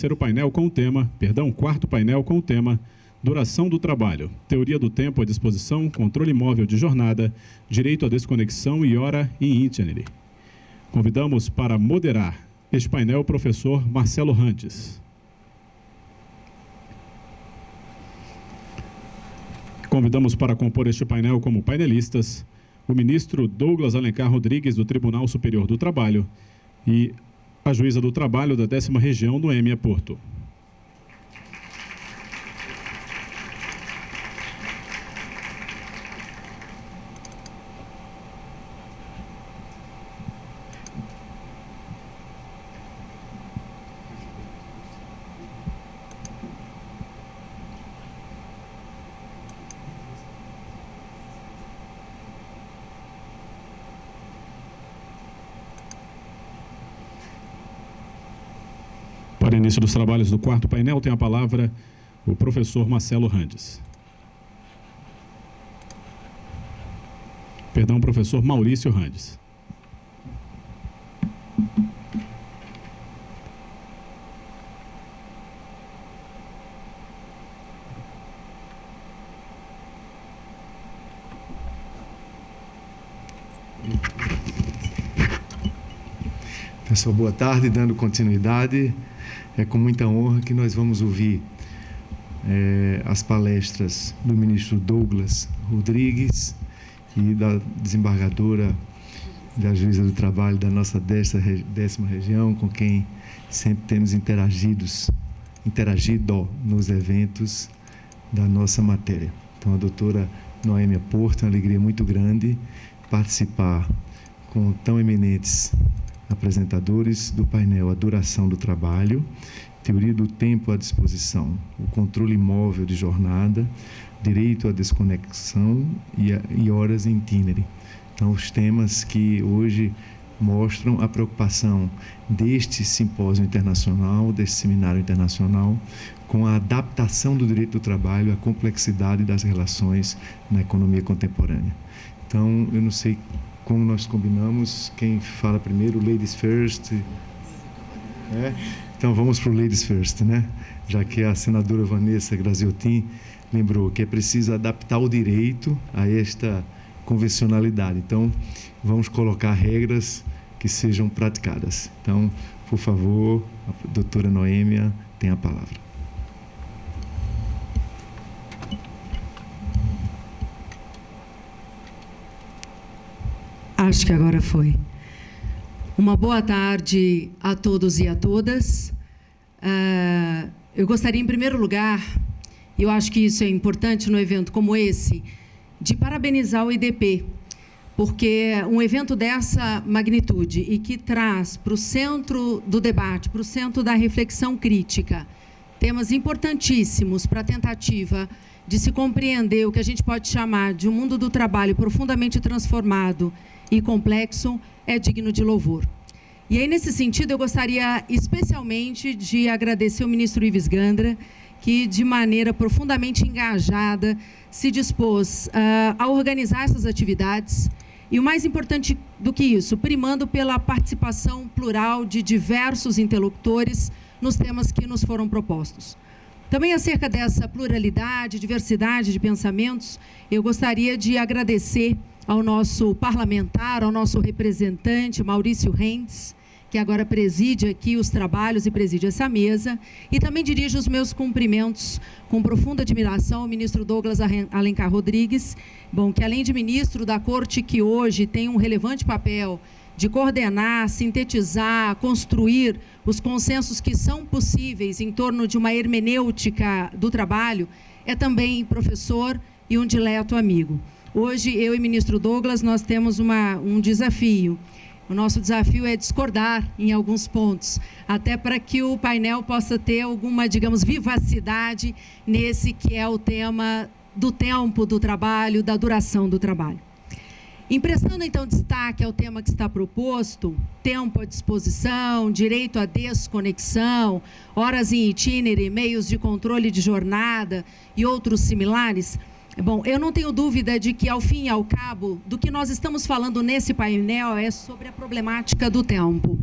Quarto painel com o tema Duração do trabalho, teoria do tempo à disposição, controle móvel de jornada, direito à desconexão e hora e itinerário. Convidamos para moderar este painel o professor Marcelo Rantes. Convidamos para compor este painel como painelistas o ministro Douglas Alencar Rodrigues, do Tribunal Superior do Trabalho, e a juíza do trabalho da 10ª Região, Noêmia Porto. Para início dos trabalhos do quarto painel, tem a palavra o professor Marcelo Randes. Professor Maurício Randes. Pessoal, boa tarde. Dando continuidade, é com muita honra que nós vamos ouvir as palestras do ministro Douglas Rodrigues e da desembargadora da juíza do trabalho da nossa 10ª Região, com quem sempre temos interagido nos eventos da nossa matéria. Então, a doutora Noêmia Porto, é uma alegria muito grande participar com tão eminentes apresentadores do painel A Duração do Trabalho, Teoria do Tempo à Disposição, o Controle Móvel de Jornada, Direito à Desconexão e Horas em Itinerário. Então, os temas que hoje mostram a preocupação deste simpósio internacional, deste seminário internacional, com a adaptação do direito do trabalho à complexidade das relações na economia contemporânea. Então, eu não sei como nós combinamos, quem fala primeiro, ladies first. Então vamos para o ladies first, né? Já que a senadora Vanessa Graziotin lembrou que é preciso adaptar o direito a esta convencionalidade. Então vamos colocar regras que sejam praticadas. Então, por favor, a doutora Noêmia tem a palavra. Acho que agora foi. Uma boa tarde a todos e a todas. Eu gostaria, em primeiro lugar, e eu acho que isso é importante no evento como esse, de parabenizar o IDP, porque um evento dessa magnitude e que traz para o centro do debate, para o centro da reflexão crítica, temas importantíssimos para a tentativa de se compreender o que a gente pode chamar de um mundo do trabalho profundamente transformado e complexo, é digno de louvor. E aí, nesse sentido, eu gostaria especialmente de agradecer ao ministro Ives Gandra, que, de maneira profundamente engajada, se dispôs a organizar essas atividades, e o mais importante do que isso, primando pela participação plural de diversos interlocutores nos temas que nos foram propostos. Também acerca dessa pluralidade, diversidade de pensamentos, eu gostaria de agradecer ao nosso parlamentar, ao nosso representante, Maurício Randes, que agora preside aqui os trabalhos e preside essa mesa, e também dirijo os meus cumprimentos com profunda admiração ao ministro Douglas Alencar Rodrigues, que além de ministro da Corte, que hoje tem um relevante papel de coordenar, sintetizar, construir os consensos que são possíveis em torno de uma hermenêutica do trabalho, é também professor e um dileto amigo. Hoje, eu e o ministro Douglas, nós temos um desafio. O nosso desafio é discordar em alguns pontos, até para que o painel possa ter alguma, digamos, vivacidade nesse que é o tema do tempo do trabalho, da duração do trabalho. Emprestando, então, destaque ao tema que está proposto, tempo à disposição, direito à desconexão, horas em itinerário, meios de controle de jornada e outros similares, eu não tenho dúvida de que, ao fim e ao cabo, do que nós estamos falando nesse painel é sobre a problemática do tempo.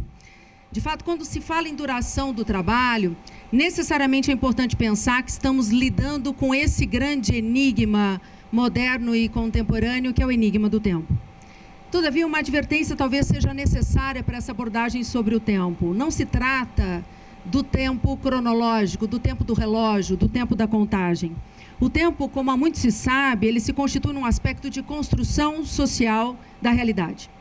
De fato, quando se fala em duração do trabalho, necessariamente é importante pensar que estamos lidando com esse grande enigma moderno e contemporâneo, que é o enigma do tempo. Todavia, uma advertência talvez seja necessária para essa abordagem sobre o tempo. Não se trata do tempo cronológico, do tempo do relógio, do tempo da contagem. O tempo, como há muito se sabe, ele se constitui num aspecto de construção social da realidade,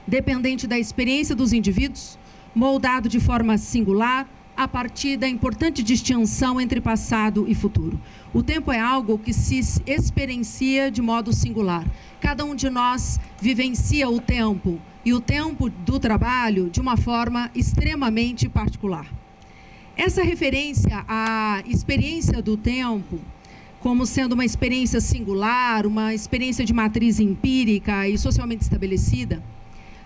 dependente da experiência dos indivíduos, moldado de forma singular, a partir da importante distinção entre passado e futuro. O tempo é algo que se experiencia de modo singular. Cada um de nós vivencia o tempo e o tempo do trabalho de uma forma extremamente particular. Essa referência à experiência do tempo, como sendo uma experiência singular, uma experiência de matriz empírica e socialmente estabelecida,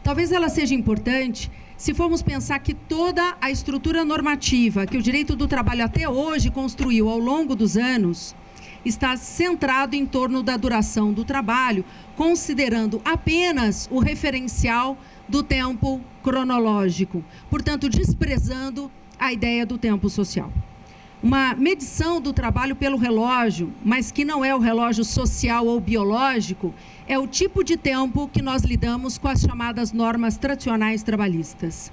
talvez ela seja importante se formos pensar que toda a estrutura normativa que o direito do trabalho até hoje construiu ao longo dos anos está centrado em torno da duração do trabalho, considerando apenas o referencial do tempo cronológico, portanto, desprezando a ideia do tempo social. Uma medição do trabalho pelo relógio, mas que não é o relógio social ou biológico, é o tipo de tempo que nós lidamos com as chamadas normas tradicionais trabalhistas.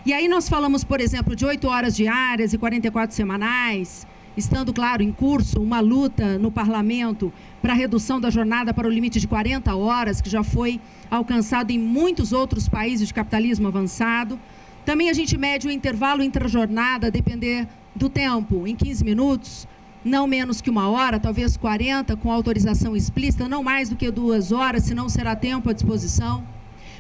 E aí nós falamos, por exemplo, de 8 horas diárias e 44 semanais, estando, claro, em curso uma luta no parlamento para a redução da jornada para o limite de 40 horas, que já foi alcançado em muitos outros países de capitalismo avançado. Também a gente mede o intervalo intra-jornada, a depender do tempo, em 15 minutos, não menos que 1 hora, talvez 40, com autorização explícita, não mais do que 2 horas, senão será tempo à disposição.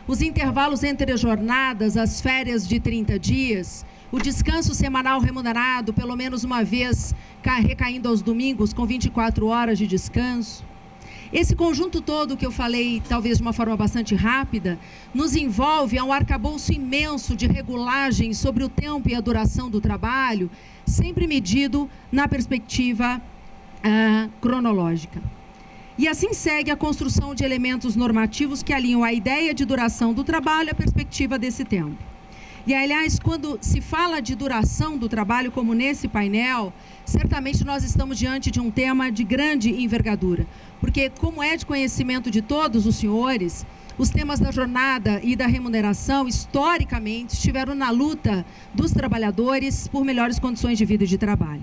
Os intervalos entre as jornadas, as férias de 30 dias, o descanso semanal remunerado, pelo menos uma vez, recaindo aos domingos, com 24 horas de descanso. Esse conjunto todo que eu falei, talvez de uma forma bastante rápida, nos envolve a um arcabouço imenso de regulagens sobre o tempo e a duração do trabalho, sempre medido na perspectiva cronológica. E assim segue a construção de elementos normativos que alinham a ideia de duração do trabalho à perspectiva desse tempo. E, aliás, quando se fala de duração do trabalho, como nesse painel, certamente nós estamos diante de um tema de grande envergadura, porque, como é de conhecimento de todos os senhores, os temas da jornada e da remuneração, historicamente, estiveram na luta dos trabalhadores por melhores condições de vida e de trabalho.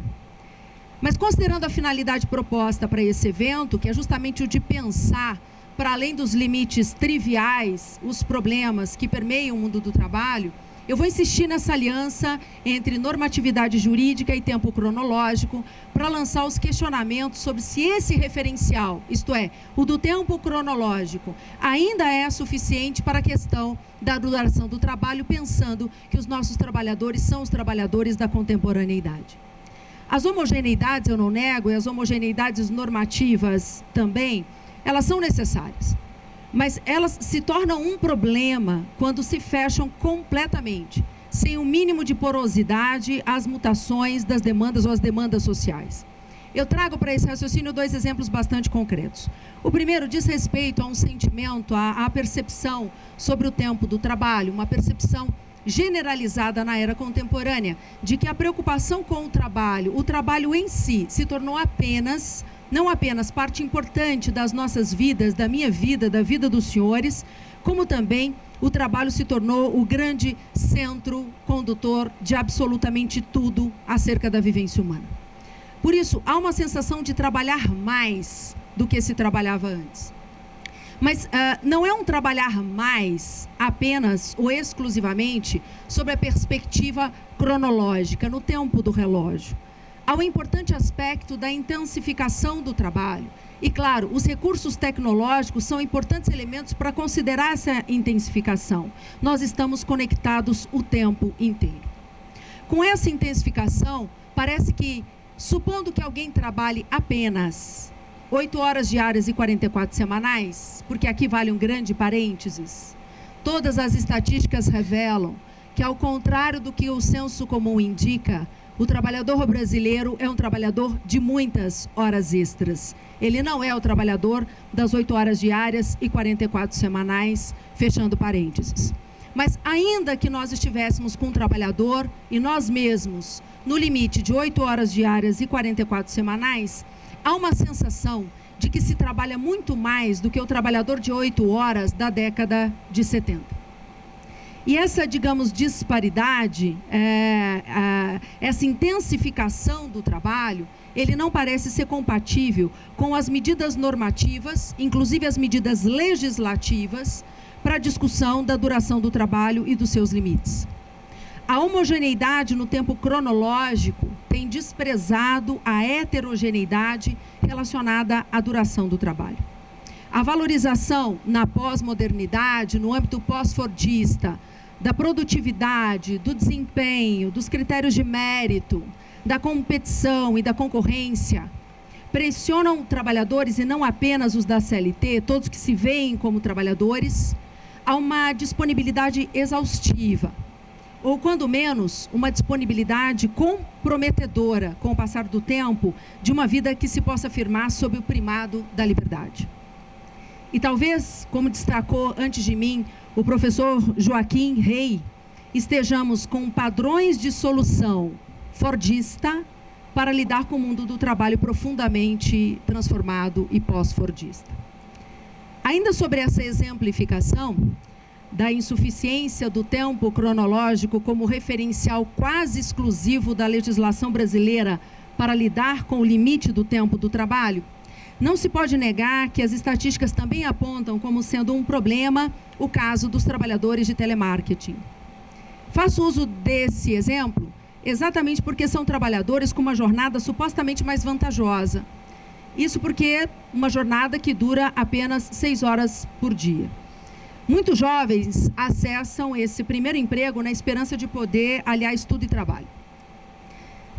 Mas, considerando a finalidade proposta para esse evento, que é justamente o de pensar, para além dos limites triviais, os problemas que permeiam o mundo do trabalho, eu vou insistir nessa aliança entre normatividade jurídica e tempo cronológico para lançar os questionamentos sobre se esse referencial, isto é, o do tempo cronológico, ainda é suficiente para a questão da duração do trabalho, pensando que os nossos trabalhadores são os trabalhadores da contemporaneidade. As homogeneidades, eu não nego, e as homogeneidades normativas também, elas são necessárias. Mas elas se tornam um problema quando se fecham completamente, sem o mínimo de porosidade às mutações das demandas ou às demandas sociais. Eu trago para esse raciocínio 2 exemplos bastante concretos. O primeiro diz respeito a um sentimento, à percepção sobre o tempo do trabalho, uma percepção generalizada na era contemporânea, de que a preocupação com o trabalho em si, se tornou não apenas parte importante das nossas vidas, da minha vida, da vida dos senhores, como também o trabalho se tornou o grande centro condutor de absolutamente tudo acerca da vivência humana. Por isso, há uma sensação de trabalhar mais do que se trabalhava antes. Mas não é um trabalhar mais apenas ou exclusivamente sobre a perspectiva cronológica, no tempo do relógio. Há um importante aspecto da intensificação do trabalho. E, claro, os recursos tecnológicos são importantes elementos para considerar essa intensificação. Nós estamos conectados o tempo inteiro. Com essa intensificação, parece que, supondo que alguém trabalhe apenas 8 horas diárias e 44 semanais, porque aqui vale um grande parênteses, todas as estatísticas revelam que, ao contrário do que o senso comum indica, o trabalhador brasileiro é um trabalhador de muitas horas extras. Ele não é o trabalhador das 8 horas diárias e 44 semanais, fechando parênteses. Mas ainda que nós estivéssemos com um trabalhador e nós mesmos no limite de 8 horas diárias e 44 semanais, há uma sensação de que se trabalha muito mais do que o trabalhador de 8 horas da década de 70. E essa, digamos, disparidade, essa intensificação do trabalho, ele não parece ser compatível com as medidas normativas, inclusive as medidas legislativas, para a discussão da duração do trabalho e dos seus limites. A homogeneidade no tempo cronológico tem desprezado a heterogeneidade relacionada à duração do trabalho. A valorização na pós-modernidade, no âmbito pós-fordista, da produtividade, do desempenho, dos critérios de mérito, da competição e da concorrência, pressionam trabalhadores, e não apenas os da CLT, todos que se veem como trabalhadores, a uma disponibilidade exaustiva, ou, quando menos, uma disponibilidade comprometedora, com o passar do tempo, de uma vida que se possa afirmar sob o primado da liberdade. E talvez, como destacou antes de mim o professor Joaquim Rey, estejamos com padrões de solução fordista para lidar com o mundo do trabalho profundamente transformado e pós-fordista. Ainda sobre essa exemplificação da insuficiência do tempo cronológico como referencial quase exclusivo da legislação brasileira para lidar com o limite do tempo do trabalho, não se pode negar que as estatísticas também apontam como sendo um problema o caso dos trabalhadores de telemarketing. Faço uso desse exemplo exatamente porque são trabalhadores com uma jornada supostamente mais vantajosa. Isso porque uma jornada que dura apenas 6 horas por dia. Muitos jovens acessam esse primeiro emprego na esperança de poder aliar estudo e trabalho.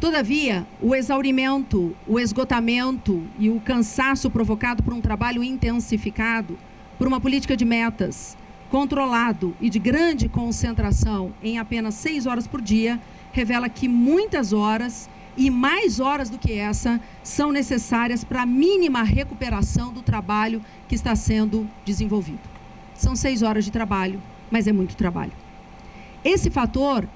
Todavia, o exaurimento, o esgotamento e o cansaço provocado por um trabalho intensificado, por uma política de metas, controlado e de grande concentração em apenas 6 horas por dia, revela que muitas horas e mais horas do que essa são necessárias para a mínima recuperação do trabalho que está sendo desenvolvido. São 6 horas de trabalho, mas é muito trabalho. Esse fator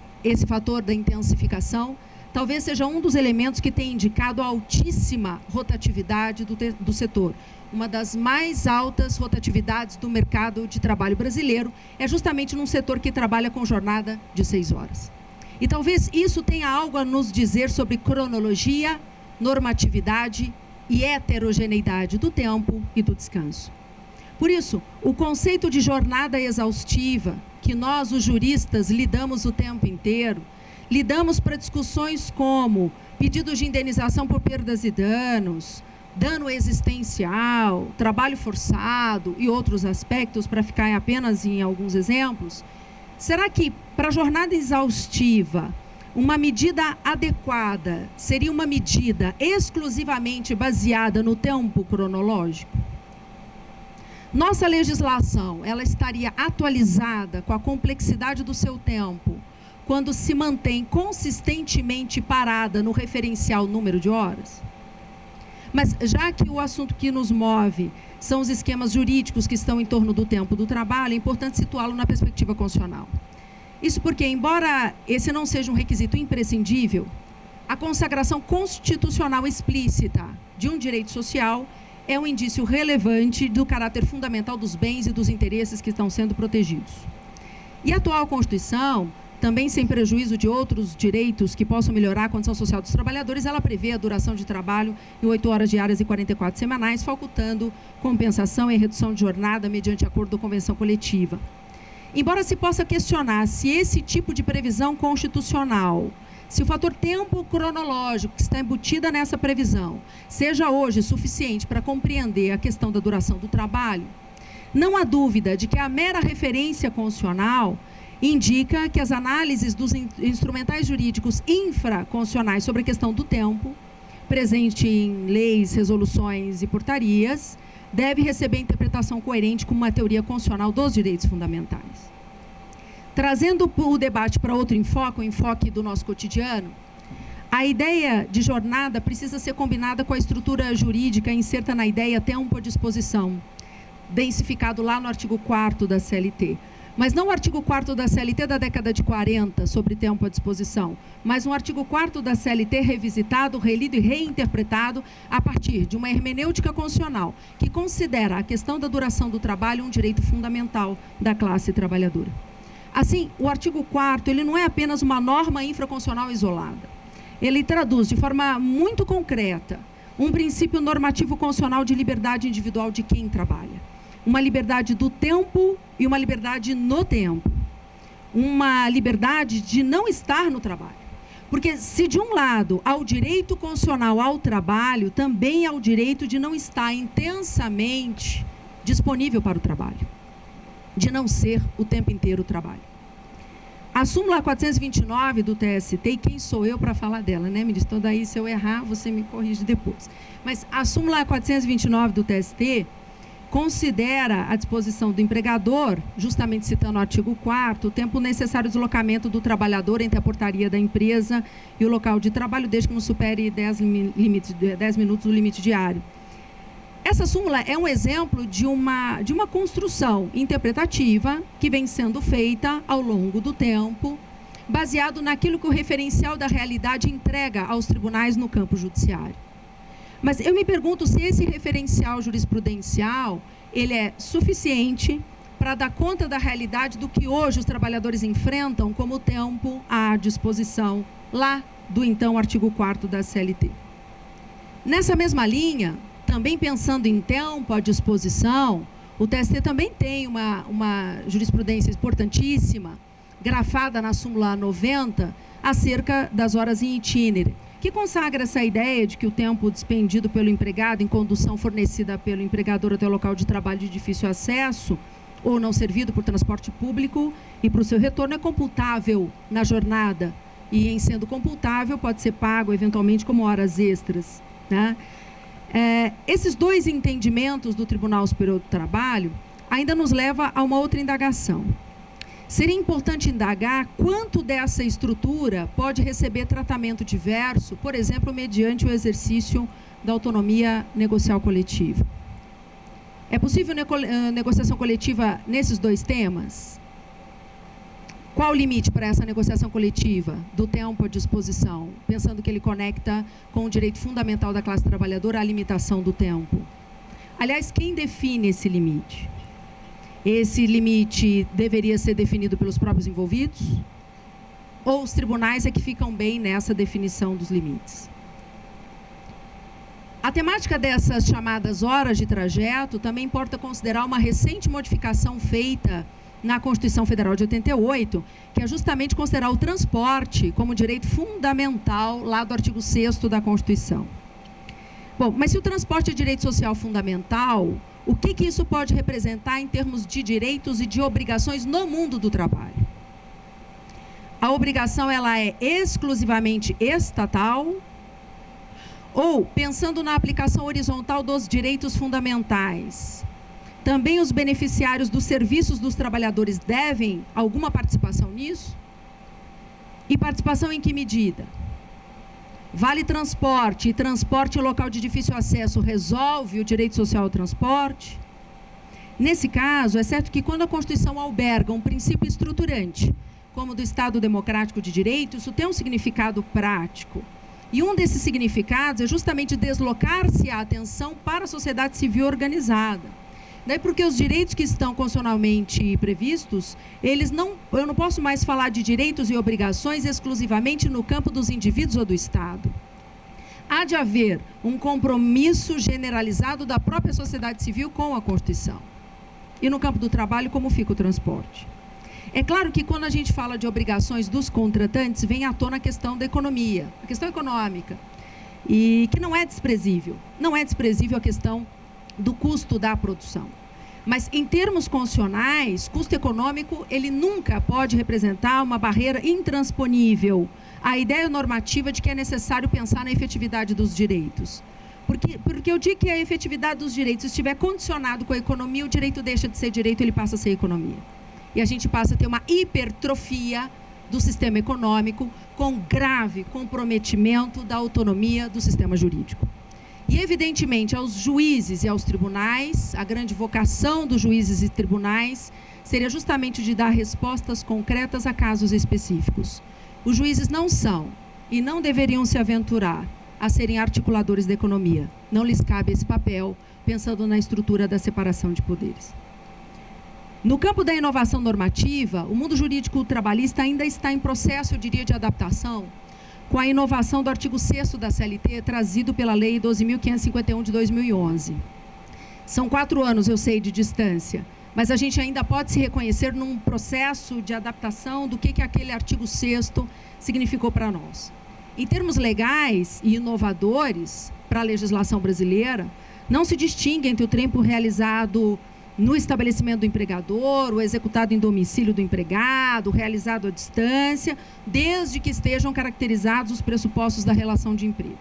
da intensificação, talvez seja um dos elementos que tem indicado a altíssima rotatividade do setor. Uma das mais altas rotatividades do mercado de trabalho brasileiro é justamente num setor que trabalha com jornada de 6 horas. E talvez isso tenha algo a nos dizer sobre cronologia, normatividade e heterogeneidade do tempo e do descanso. Por isso, o conceito de jornada exaustiva, que nós, os juristas, lidamos o tempo inteiro, lidamos para discussões como pedidos de indenização por perdas e danos, dano existencial, trabalho forçado e outros aspectos, para ficar apenas em alguns exemplos. Será que, para a jornada exaustiva, uma medida adequada seria uma medida exclusivamente baseada no tempo cronológico? Nossa legislação, ela estaria atualizada com a complexidade do seu tempo, quando se mantém consistentemente parada no referencial número de horas? Mas, já que o assunto que nos move são os esquemas jurídicos que estão em torno do tempo do trabalho, é importante situá-lo na perspectiva constitucional. Isso porque, embora esse não seja um requisito imprescindível, a consagração constitucional explícita de um direito social é um indício relevante do caráter fundamental dos bens e dos interesses que estão sendo protegidos. E a atual Constituição, também sem prejuízo de outros direitos que possam melhorar a condição social dos trabalhadores, ela prevê a duração de trabalho em 8 horas diárias e 44 semanais, facultando compensação e redução de jornada mediante acordo ou convenção coletiva. Embora se possa questionar se esse tipo de previsão constitucional, se o fator tempo cronológico que está embutida nessa previsão seja hoje suficiente para compreender a questão da duração do trabalho, não há dúvida de que a mera referência constitucional indica que as análises dos instrumentais jurídicos infraconstitucionais sobre a questão do tempo, presente em leis, resoluções e portarias, deve receber interpretação coerente com uma teoria constitucional dos direitos fundamentais. Trazendo o debate para outro enfoque, o enfoque do nosso cotidiano, a ideia de jornada precisa ser combinada com a estrutura jurídica inserta na ideia tempo à disposição, densificado lá no artigo 4º da CLT, mas não o artigo 4º da CLT da década de 40, sobre tempo à disposição, mas um artigo 4º da CLT revisitado, relido e reinterpretado a partir de uma hermenêutica constitucional, que considera a questão da duração do trabalho um direito fundamental da classe trabalhadora. Assim, o artigo 4º, ele não é apenas uma norma infraconstitucional isolada. Ele traduz de forma muito concreta um princípio normativo constitucional de liberdade individual de quem trabalha. Uma liberdade do tempo e uma liberdade no tempo. Uma liberdade de não estar no trabalho. Porque se de um lado há o direito constitucional ao trabalho, também há o direito de não estar intensamente disponível para o trabalho. De não ser o tempo inteiro o trabalho. A súmula 429 do TST, e quem sou eu para falar dela, né, ministro? Então, daí, se eu errar, você me corrige depois. Mas a súmula 429 do TST considera a disposição do empregador, justamente citando o artigo 4º, o tempo necessário de deslocamento do trabalhador entre a portaria da empresa e o local de trabalho, desde que não supere 10 minutos do limite diário. Essa súmula é um exemplo de uma construção interpretativa que vem sendo feita ao longo do tempo, baseado naquilo que o referencial da realidade entrega aos tribunais no campo judiciário. Mas eu me pergunto se esse referencial jurisprudencial ele é suficiente para dar conta da realidade do que hoje os trabalhadores enfrentam como tempo à disposição lá do então artigo 4º da CLT. Nessa mesma linha, também pensando em tempo à disposição, o TST também tem uma jurisprudência importantíssima, grafada na súmula 90, acerca das horas em itinere, que consagra essa ideia de que o tempo despendido pelo empregado em condução fornecida pelo empregador até o local de trabalho de difícil acesso, ou não servido por transporte público, e para o seu retorno é computável na jornada, e em sendo computável pode ser pago eventualmente como horas extras, né? Esses dois entendimentos do Tribunal Superior do Trabalho ainda nos leva a uma outra indagação. Seria importante indagar quanto dessa estrutura pode receber tratamento diverso, por exemplo, mediante o exercício da autonomia negocial coletiva. É possível negociação coletiva nesses dois temas? Qual o limite para essa negociação coletiva do tempo à disposição, pensando que ele conecta com o direito fundamental da classe trabalhadora, a limitação do tempo? Aliás, quem define esse limite? Esse limite deveria ser definido pelos próprios envolvidos? Ou os tribunais é que ficam bem nessa definição dos limites? A temática dessas chamadas horas de trajeto também importa considerar uma recente modificação feita na Constituição Federal de 88, que é justamente considerar o transporte como direito fundamental lá do artigo 6º da Constituição. Bom, mas se o transporte é direito social fundamental, o que isso pode representar em termos de direitos e de obrigações no mundo do trabalho? A obrigação ela é exclusivamente estatal? Ou, pensando na aplicação horizontal dos direitos fundamentais, também os beneficiários dos serviços dos trabalhadores devem alguma participação nisso? E participação em que medida? Vale transporte e transporte local de difícil acesso resolve o direito social ao transporte? Nesse caso, é certo que quando a Constituição alberga um princípio estruturante, como o do Estado Democrático de Direito, isso tem um significado prático. E um desses significados é justamente deslocar-se a atenção para a sociedade civil organizada. Daí porque os direitos que estão constitucionalmente previstos, eu não posso mais falar de direitos e obrigações exclusivamente no campo dos indivíduos ou do Estado. Há de haver um compromisso generalizado da própria sociedade civil com a Constituição. E no campo do trabalho, como fica o transporte? É claro que quando a gente fala de obrigações dos contratantes, vem à tona a questão da economia, a questão econômica, e que não é desprezível. Não é desprezível a questão do custo da produção. Mas, em termos constitucionais, custo econômico, ele nunca pode representar uma barreira intransponível à ideia normativa de que é necessário pensar na efetividade dos direitos. Porque eu digo que a efetividade dos direitos estiver condicionado com a economia, o direito deixa de ser direito, ele passa a ser economia. E a gente passa a ter uma hipertrofia do sistema econômico com grave comprometimento da autonomia do sistema jurídico. E, evidentemente, aos juízes e aos tribunais, a grande vocação dos juízes e tribunais seria justamente de dar respostas concretas a casos específicos. Os juízes não são e não deveriam se aventurar a serem articuladores da economia. Não lhes cabe esse papel, pensando na estrutura da separação de poderes. No campo da inovação normativa, o mundo jurídico trabalhista ainda está em processo, eu diria, de adaptação com a inovação do artigo 6º da CLT, trazido pela Lei 12.551 de 2011. São 4 anos, eu sei, de distância, mas a gente ainda pode se reconhecer num processo de adaptação do que aquele artigo 6º significou para nós. Em termos legais e inovadores para a legislação brasileira, não se distingue entre o tempo realizado no estabelecimento do empregador, o executado em domicílio do empregado, o realizado à distância, desde que estejam caracterizados os pressupostos da relação de emprego.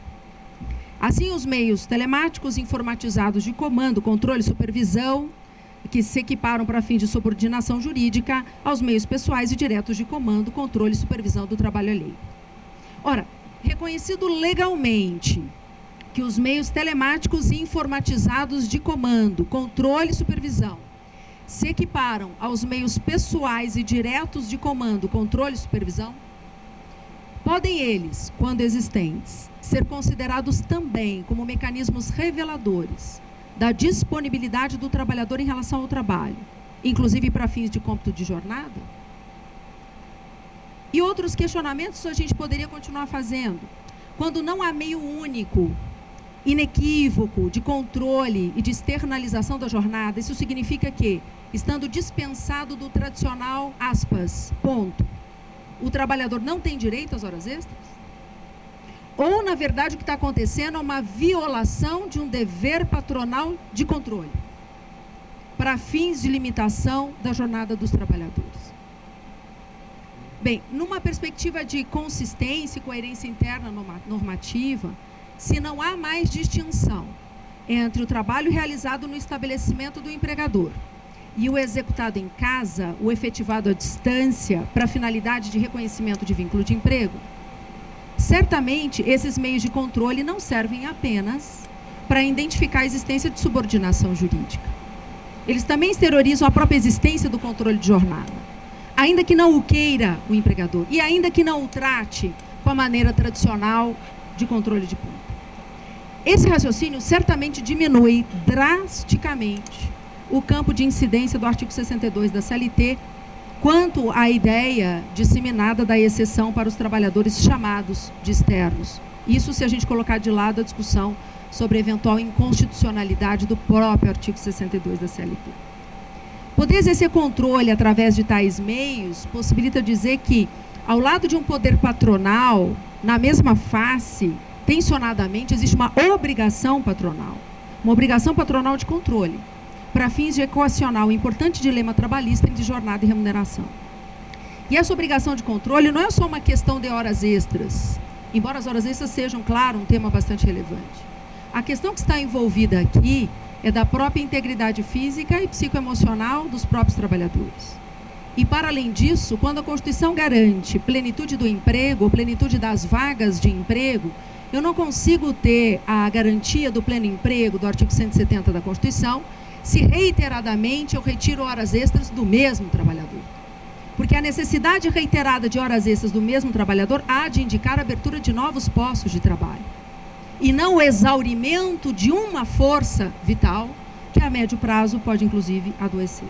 Assim, os meios telemáticos informatizados de comando, controle e supervisão, que se equiparam para fins de subordinação jurídica aos meios pessoais e diretos de comando, controle e supervisão do trabalho alheio. Ora, reconhecido legalmente que os meios telemáticos e informatizados de comando, controle e supervisão se equiparam aos meios pessoais e diretos de comando, controle e supervisão, podem eles, quando existentes, ser considerados também como mecanismos reveladores da disponibilidade do trabalhador em relação ao trabalho, inclusive para fins de cômputo de jornada? E outros questionamentos a gente poderia continuar fazendo. Quando não há meio único, inequívoco, de controle e de externalização da jornada, isso significa que, estando dispensado do tradicional, aspas, ponto, o trabalhador não tem direito às horas extras? Ou, na verdade, o que está acontecendo é uma violação de um dever patronal de controle, para fins de limitação da jornada dos trabalhadores? Bem, numa perspectiva de consistência e coerência interna normativa, se não há mais distinção entre o trabalho realizado no estabelecimento do empregador e o executado em casa, o efetivado à distância, para finalidade de reconhecimento de vínculo de emprego, certamente esses meios de controle não servem apenas para identificar a existência de subordinação jurídica. Eles também exteriorizam a própria existência do controle de jornada, ainda que não o queira o empregador e ainda que não o trate com a maneira tradicional de controle de ponto. Esse raciocínio certamente diminui drasticamente o campo de incidência do artigo 62 da CLT quanto à ideia disseminada da exceção para os trabalhadores chamados de externos. Isso se a gente colocar de lado a discussão sobre a eventual inconstitucionalidade do próprio artigo 62 da CLT. Poder exercer controle através de tais meios possibilita dizer que, ao lado de um poder patronal, na mesma face, tensionadamente, existe uma obrigação patronal de controle, para fins de equacionar o importante dilema trabalhista entre jornada e remuneração. E essa obrigação de controle não é só uma questão de horas extras, embora as horas extras sejam, claro, um tema bastante relevante. A questão que está envolvida aqui é da própria integridade física e psicoemocional dos próprios trabalhadores. E, para além disso, quando a Constituição garante plenitude do emprego, ou plenitude das vagas de emprego, eu não consigo ter a garantia do pleno emprego do artigo 170 da Constituição se reiteradamente eu retiro horas extras do mesmo trabalhador. Porque a necessidade reiterada de horas extras do mesmo trabalhador há de indicar a abertura de novos postos de trabalho, e não o exaurimento de uma força vital que a médio prazo pode, inclusive, adoecer.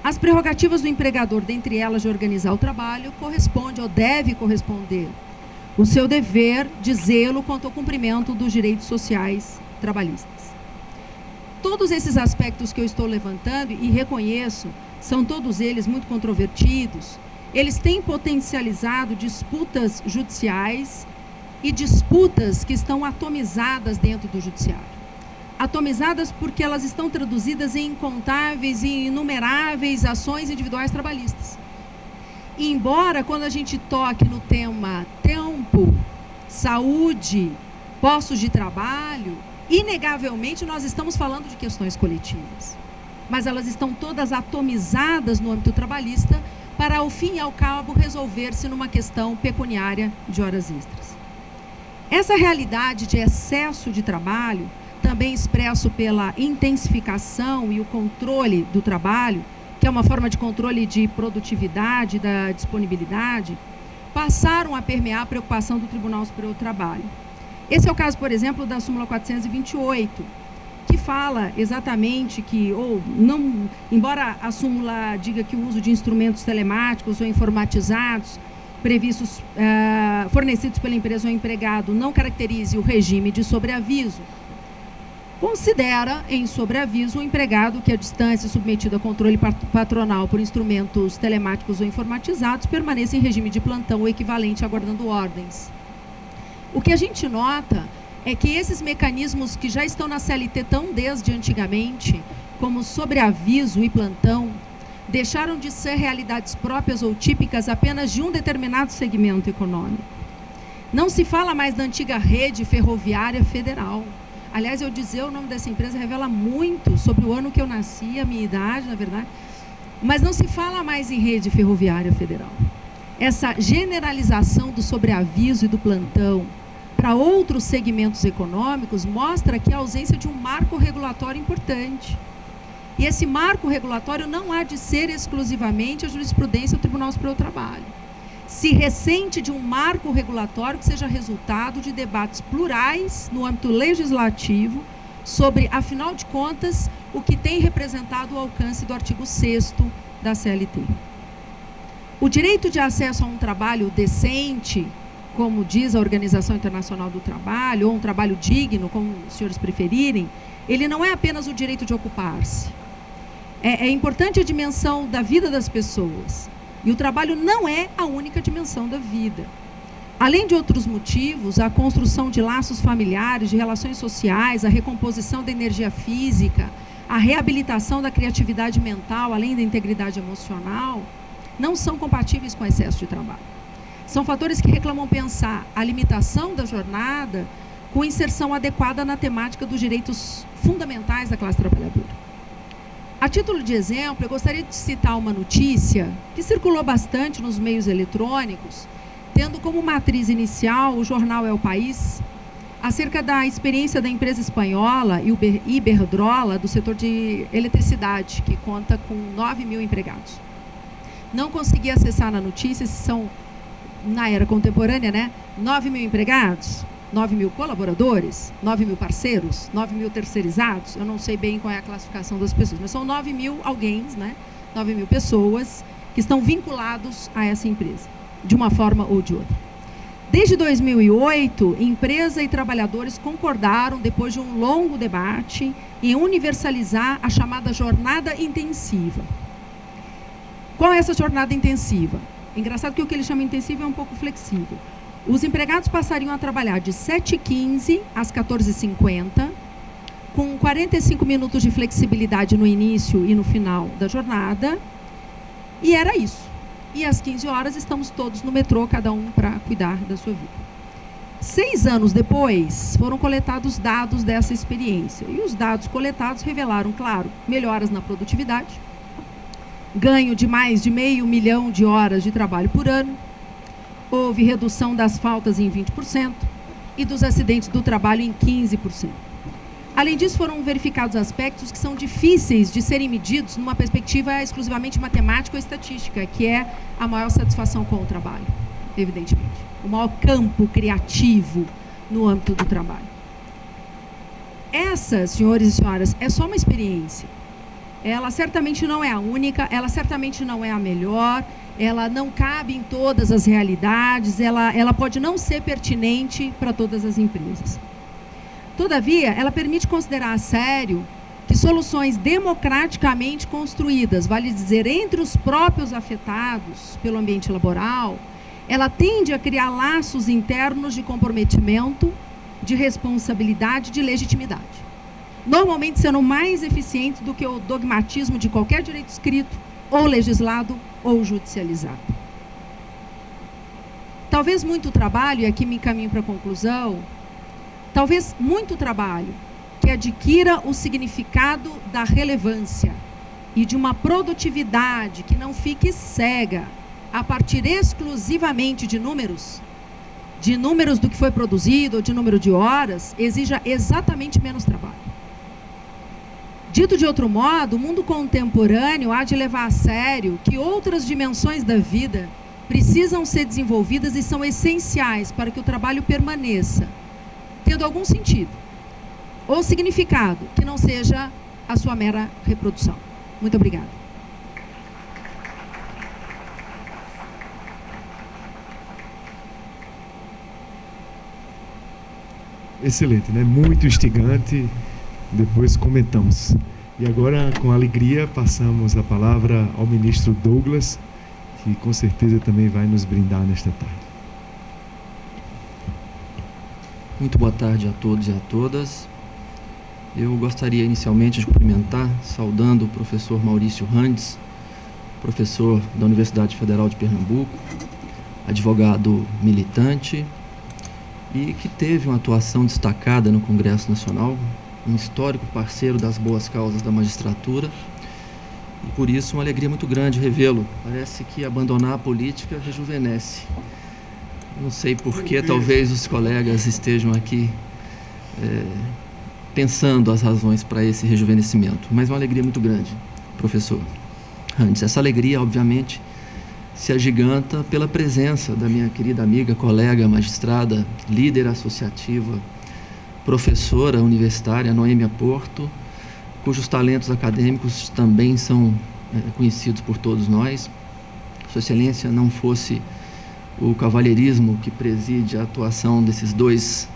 As prerrogativas do empregador, dentre elas de organizar o trabalho, corresponde ou deve corresponder o seu dever de zelo quanto ao cumprimento dos direitos sociais trabalhistas. Todos esses aspectos que eu estou levantando, e reconheço, são todos eles muito controvertidos, eles têm potencializado disputas judiciais e disputas que estão atomizadas dentro do judiciário. Atomizadas porque elas estão traduzidas em incontáveis e inumeráveis ações individuais trabalhistas. E embora, quando a gente toque no tema tempo, saúde, postos de trabalho, inegavelmente nós estamos falando de questões coletivas. Mas elas estão todas atomizadas no âmbito trabalhista para, ao fim e ao cabo, resolver-se numa questão pecuniária de horas extras. Essa realidade de excesso de trabalho, também expresso pela intensificação e o controle do trabalho, que é uma forma de controle de produtividade, da disponibilidade, passaram a permear a preocupação do Tribunal Superior do Trabalho. Esse é o caso, por exemplo, da súmula 428, que fala exatamente que, embora a súmula diga que o uso de instrumentos telemáticos ou informatizados previstos, fornecidos pela empresa ou empregado, não caracterize o regime de sobreaviso, considera em sobreaviso o empregado que, à distância, submetido a controle patronal por instrumentos telemáticos ou informatizados, permaneça em regime de plantão ou equivalente, aguardando ordens. O que a gente nota é que esses mecanismos que já estão na CLT tão desde antigamente, como sobreaviso e plantão, deixaram de ser realidades próprias ou típicas apenas de um determinado segmento econômico. Não se fala mais da antiga rede ferroviária federal. Aliás, eu dizer o nome dessa empresa revela muito sobre o ano que eu nasci, a minha idade, na verdade. Mas não se fala mais em rede ferroviária federal. Essa generalização do sobreaviso e do plantão para outros segmentos econômicos mostra aqui a ausência de um marco regulatório importante. E esse marco regulatório não há de ser exclusivamente a jurisprudência do Tribunal Superior do Trabalho. Se ressente de um marco regulatório que seja resultado de debates plurais no âmbito legislativo sobre, afinal de contas, o que tem representado o alcance do artigo 6º da CLT. O direito de acesso a um trabalho decente, como diz a Organização Internacional do Trabalho, ou um trabalho digno, como os senhores preferirem, ele não é apenas o direito de ocupar-se. É importante a dimensão da vida das pessoas. E o trabalho não é a única dimensão da vida. Além de outros motivos, a construção de laços familiares, de relações sociais, a recomposição da energia física, a reabilitação da criatividade mental, além da integridade emocional, não são compatíveis com o excesso de trabalho. São fatores que reclamam pensar a limitação da jornada com inserção adequada na temática dos direitos fundamentais da classe trabalhadora. A título de exemplo, eu gostaria de citar uma notícia que circulou bastante nos meios eletrônicos, tendo como matriz inicial o jornal El País, acerca da experiência da empresa espanhola Iberdrola, do setor de eletricidade, que conta com 9.000 empregados. Não consegui acessar na notícia se são, na era contemporânea, né, 9.000 empregados, 9.000 colaboradores, 9.000 parceiros, 9.000 terceirizados, eu não sei bem qual é a classificação das pessoas, mas são 9.000 alguém, né? 9.000 pessoas que estão vinculados a essa empresa, de uma forma ou de outra. Desde 2008, empresa e trabalhadores concordaram, depois de um longo debate, em universalizar a chamada jornada intensiva. Qual é essa jornada intensiva? Engraçado que o que ele chama intensivo é um pouco flexível. Os empregados passariam a trabalhar de 7h15 às 14h50, com 45 minutos de flexibilidade no início e no final da jornada, e era isso. E às 15 horas estamos todos no metrô, cada um para cuidar da sua vida. 6 anos depois, foram coletados dados dessa experiência, e os dados coletados revelaram, claro, melhoras na produtividade, ganho de mais de 500 mil de horas de trabalho por ano, houve redução das faltas em 20% e dos acidentes do trabalho em 15%. Além disso, foram verificados aspectos que são difíceis de serem medidos numa perspectiva exclusivamente matemática ou estatística, que é a maior satisfação com o trabalho, evidentemente. O maior campo criativo no âmbito do trabalho. Essa, senhores e senhoras, é só uma experiência. Ela certamente não é a única, ela certamente não é a melhor, ela não cabe em todas as realidades, ela pode não ser pertinente para todas as empresas. Todavia, ela permite considerar a sério que soluções democraticamente construídas, vale dizer, entre os próprios afetados pelo ambiente laboral, ela tende a criar laços internos de comprometimento, de responsabilidade, de legitimidade. Normalmente sendo mais eficientes do que o dogmatismo de qualquer direito escrito, ou legislado, ou judicializado. Talvez muito trabalho, e aqui me encaminho para a conclusão, talvez muito trabalho que adquira o significado da relevância e de uma produtividade que não fique cega a partir exclusivamente de números, de números do que foi produzido ou de número de horas, exija exatamente menos trabalho. Dito de outro modo, o mundo contemporâneo há de levar a sério que outras dimensões da vida precisam ser desenvolvidas e são essenciais para que o trabalho permaneça, tendo algum sentido ou significado que não seja a sua mera reprodução. Muito obrigada. Excelente, né? Muito instigante. Depois comentamos. E agora, com alegria, passamos a palavra ao ministro Douglas, que com certeza também vai nos brindar nesta tarde. Muito boa tarde a todos e a todas. Eu gostaria inicialmente de cumprimentar, saudando o professor Maurício Randes, professor da Universidade Federal de Pernambuco, advogado militante e que teve uma atuação destacada no Congresso Nacional, um histórico parceiro das boas causas da magistratura, e por isso uma alegria muito grande revê-lo. Parece que abandonar a política rejuvenesce. Não sei por que talvez os colegas estejam aqui pensando as razões para esse rejuvenescimento, mas uma alegria muito grande, professor Randes. Essa alegria, obviamente, se agiganta pela presença da minha querida amiga, colega, magistrada, líder associativa, professora universitária, Noêmia Porto, cujos talentos acadêmicos também são conhecidos por todos nós. Sua Excelência, não fosse o cavalheirismo que preside a atuação desses dois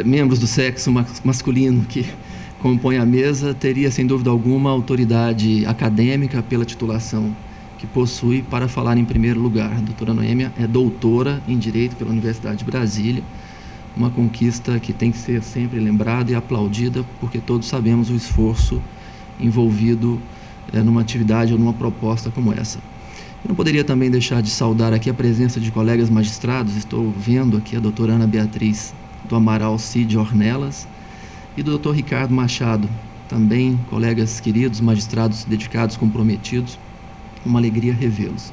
membros do sexo masculino que compõem a mesa, teria, sem dúvida alguma, autoridade acadêmica pela titulação que possui para falar em primeiro lugar. A doutora Noêmia é doutora em Direito pela Universidade de Brasília, uma conquista que tem que ser sempre lembrada e aplaudida, porque todos sabemos o esforço envolvido numa atividade ou numa proposta como essa. Eu não poderia também deixar de saudar aqui a presença de colegas magistrados. Estou vendo aqui a doutora Ana Beatriz do Amaral Cid Ornelas e do doutor Ricardo Machado, também colegas queridos, magistrados dedicados, comprometidos. Uma alegria revê-los.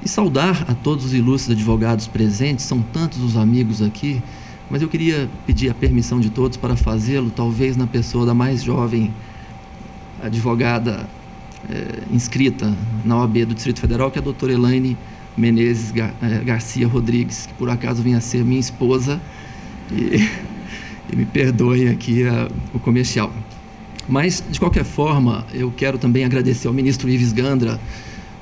E saudar a todos os ilustres advogados presentes, são tantos os amigos aqui, mas eu queria pedir a permissão de todos para fazê-lo, talvez na pessoa da mais jovem advogada inscrita na OAB do Distrito Federal, que é a doutora Elaine Menezes Garcia Rodrigues, que por acaso vinha a ser minha esposa, e me perdoem aqui o comercial. Mas, de qualquer forma, eu quero também agradecer ao ministro Ives Gandra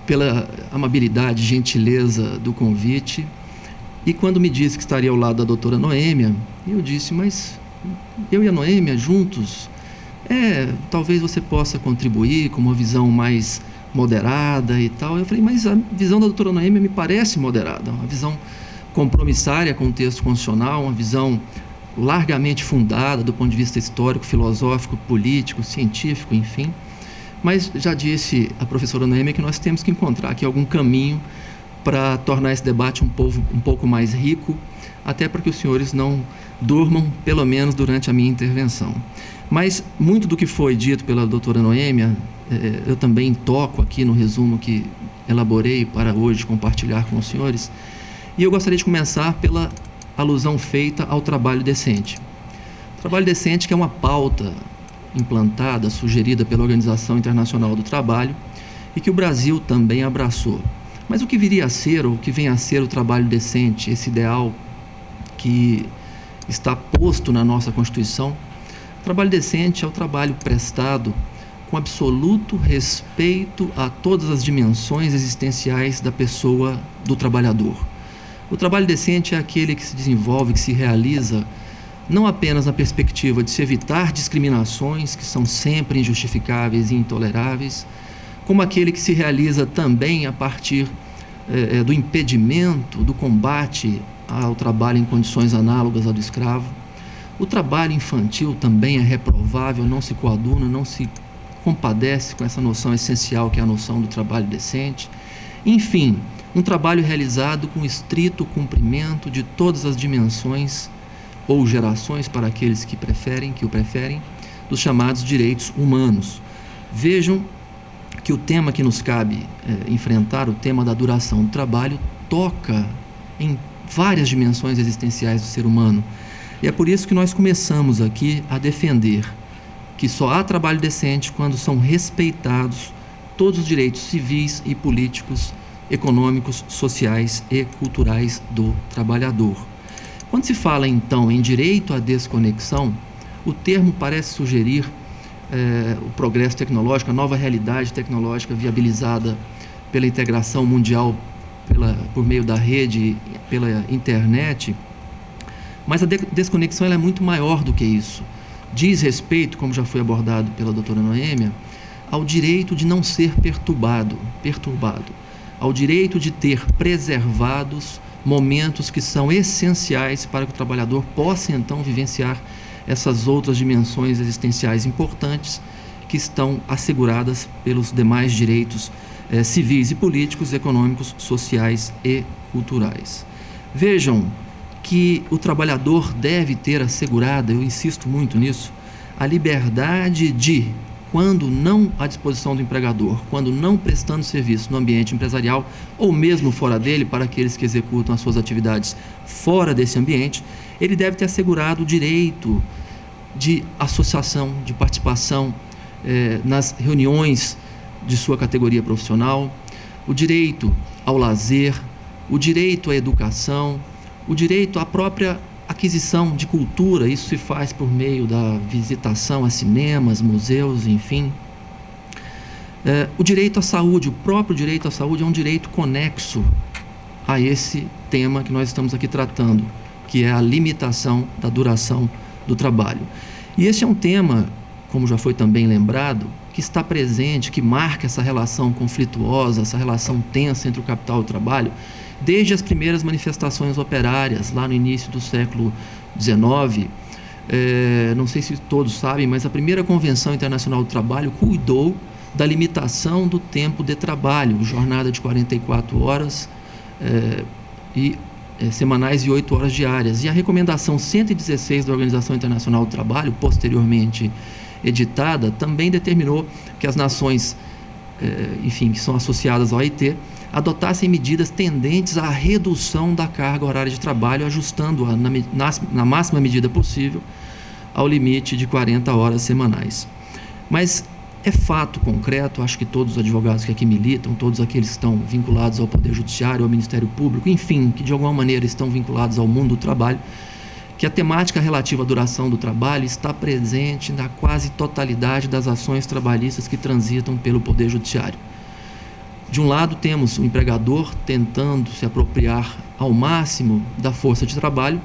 pela amabilidade e gentileza do convite. E quando me disse que estaria ao lado da doutora Noêmia, eu disse, mas eu e a Noêmia juntos, talvez você possa contribuir com uma visão mais moderada e tal. Eu falei, mas a visão da doutora Noêmia me parece moderada, uma visão compromissária com o texto constitucional, uma visão largamente fundada do ponto de vista histórico, filosófico, político, científico, enfim. Mas já disse a professora Noêmia que nós temos que encontrar aqui algum caminho para tornar esse debate um pouco mais rico, até para que os senhores não durmam, pelo menos durante a minha intervenção. Mas muito do que foi dito pela doutora Noêmia, eu também toco aqui no resumo que elaborei para hoje compartilhar com os senhores, e eu gostaria de começar pela alusão feita ao trabalho decente. O trabalho decente, que é uma pauta implantada, sugerida pela Organização Internacional do Trabalho, e que o Brasil também abraçou. Mas o que viria a ser, ou o que vem a ser o trabalho decente, esse ideal que está posto na nossa Constituição? O trabalho decente é o trabalho prestado com absoluto respeito a todas as dimensões existenciais da pessoa, do trabalhador. O trabalho decente é aquele que se desenvolve, que se realiza, não apenas na perspectiva de se evitar discriminações que são sempre injustificáveis e intoleráveis, como aquele que se realiza também a partir do impedimento, do combate ao trabalho em condições análogas ao do escravo. O trabalho infantil também é reprovável, não se coaduna, não se compadece com essa noção essencial que é a noção do trabalho decente. Enfim, um trabalho realizado com estrito cumprimento de todas as dimensões ou gerações, para aqueles que o preferem, dos chamados direitos humanos. Vejam que o tema que nos cabe enfrentar, o tema da duração do trabalho, toca em várias dimensões existenciais do ser humano. E é por isso que nós começamos aqui a defender que só há trabalho decente quando são respeitados todos os direitos civis e políticos, econômicos, sociais e culturais do trabalhador. Quando se fala, então, em direito à desconexão, o termo parece sugerir o progresso tecnológico, a nova realidade tecnológica viabilizada pela integração mundial por meio da rede, pela internet, mas a desconexão ela é muito maior do que isso. Diz respeito, como já foi abordado pela doutora Noêmia, ao direito de não ser perturbado, ao direito de ter preservados momentos que são essenciais para que o trabalhador possa então vivenciar essas outras dimensões existenciais importantes que estão asseguradas pelos demais direitos civis e políticos, econômicos, sociais e culturais. Vejam que o trabalhador deve ter assegurada, eu insisto muito nisso, a liberdade de, quando não à disposição do empregador, quando não prestando serviço no ambiente empresarial ou mesmo fora dele, para aqueles que executam as suas atividades fora desse ambiente, ele deve ter assegurado o direito de associação, de participação nas reuniões de sua categoria profissional, o direito ao lazer, o direito à educação, o direito à própria aquisição de cultura. Isso se faz por meio da visitação a cinemas, museus, enfim. O direito à saúde, o próprio direito à saúde é um direito conexo a esse tema que nós estamos aqui tratando, que é a limitação da duração do trabalho. E esse é um tema, como já foi também lembrado, que está presente, que marca essa relação conflituosa, essa relação tensa entre o capital e o trabalho, desde as primeiras manifestações operárias, lá no início do século XIX. Não sei se todos sabem, mas a primeira Convenção Internacional do Trabalho cuidou da limitação do tempo de trabalho, jornada de 44 horas semanais e 8 horas diárias. E a recomendação 116 da Organização Internacional do Trabalho, posteriormente editada, também determinou que as nações, que são associadas ao OIT, adotassem medidas tendentes à redução da carga horária de trabalho, ajustando-a na máxima medida possível ao limite de 40 horas semanais. Mas é fato concreto, acho que todos os advogados que aqui militam, todos aqueles que estão vinculados ao Poder Judiciário, ao Ministério Público, enfim, que de alguma maneira estão vinculados ao mundo do trabalho, que a temática relativa à duração do trabalho está presente na quase totalidade das ações trabalhistas que transitam pelo Poder Judiciário. De um lado, temos o empregador tentando se apropriar ao máximo da força de trabalho,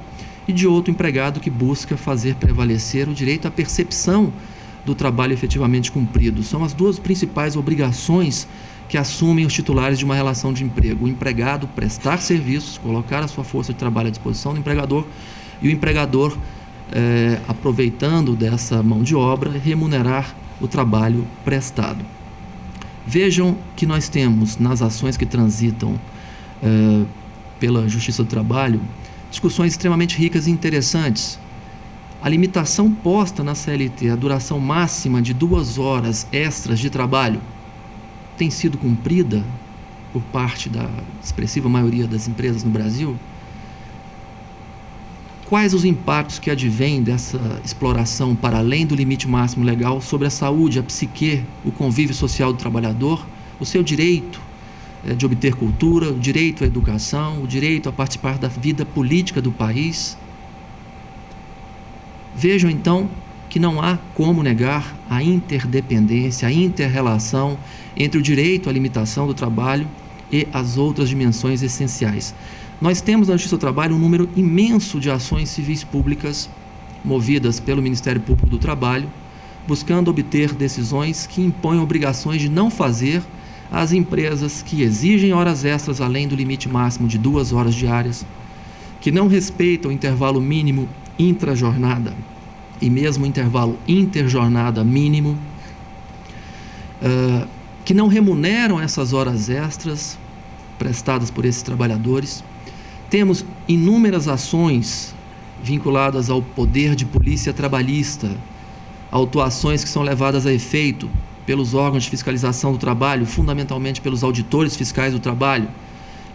e de outro, o empregado que busca fazer prevalecer o direito à percepção do trabalho efetivamente cumprido. São as duas principais obrigações que assumem os titulares de uma relação de emprego: o empregado prestar serviços, colocar a sua força de trabalho à disposição do empregador, e o empregador, aproveitando dessa mão de obra, remunerar o trabalho prestado. Vejam que nós temos, nas ações que transitam pela Justiça do Trabalho, discussões extremamente ricas e interessantes. A limitação posta na CLT, a duração máxima de 2 horas extras de trabalho, tem sido cumprida por parte da expressiva maioria das empresas no Brasil? Quais os impactos que advêm dessa exploração para além do limite máximo legal sobre a saúde, a psique, o convívio social do trabalhador, o seu direito de obter cultura, o direito à educação, o direito a participar da vida política do país? Vejam então que não há como negar a interdependência, a inter-relação entre o direito à limitação do trabalho e as outras dimensões essenciais. Nós temos na Justiça do Trabalho um número imenso de ações civis públicas movidas pelo Ministério Público do Trabalho, buscando obter decisões que impõem obrigações de não fazer às empresas que exigem horas extras além do limite máximo de 2 horas diárias, que não respeitam o intervalo mínimo intrajornada e mesmo o intervalo interjornada mínimo, que não remuneram essas horas extras prestadas por esses trabalhadores. Temos inúmeras ações vinculadas ao poder de polícia trabalhista, autuações que são levadas a efeito pelos órgãos de fiscalização do trabalho, fundamentalmente pelos auditores fiscais do trabalho,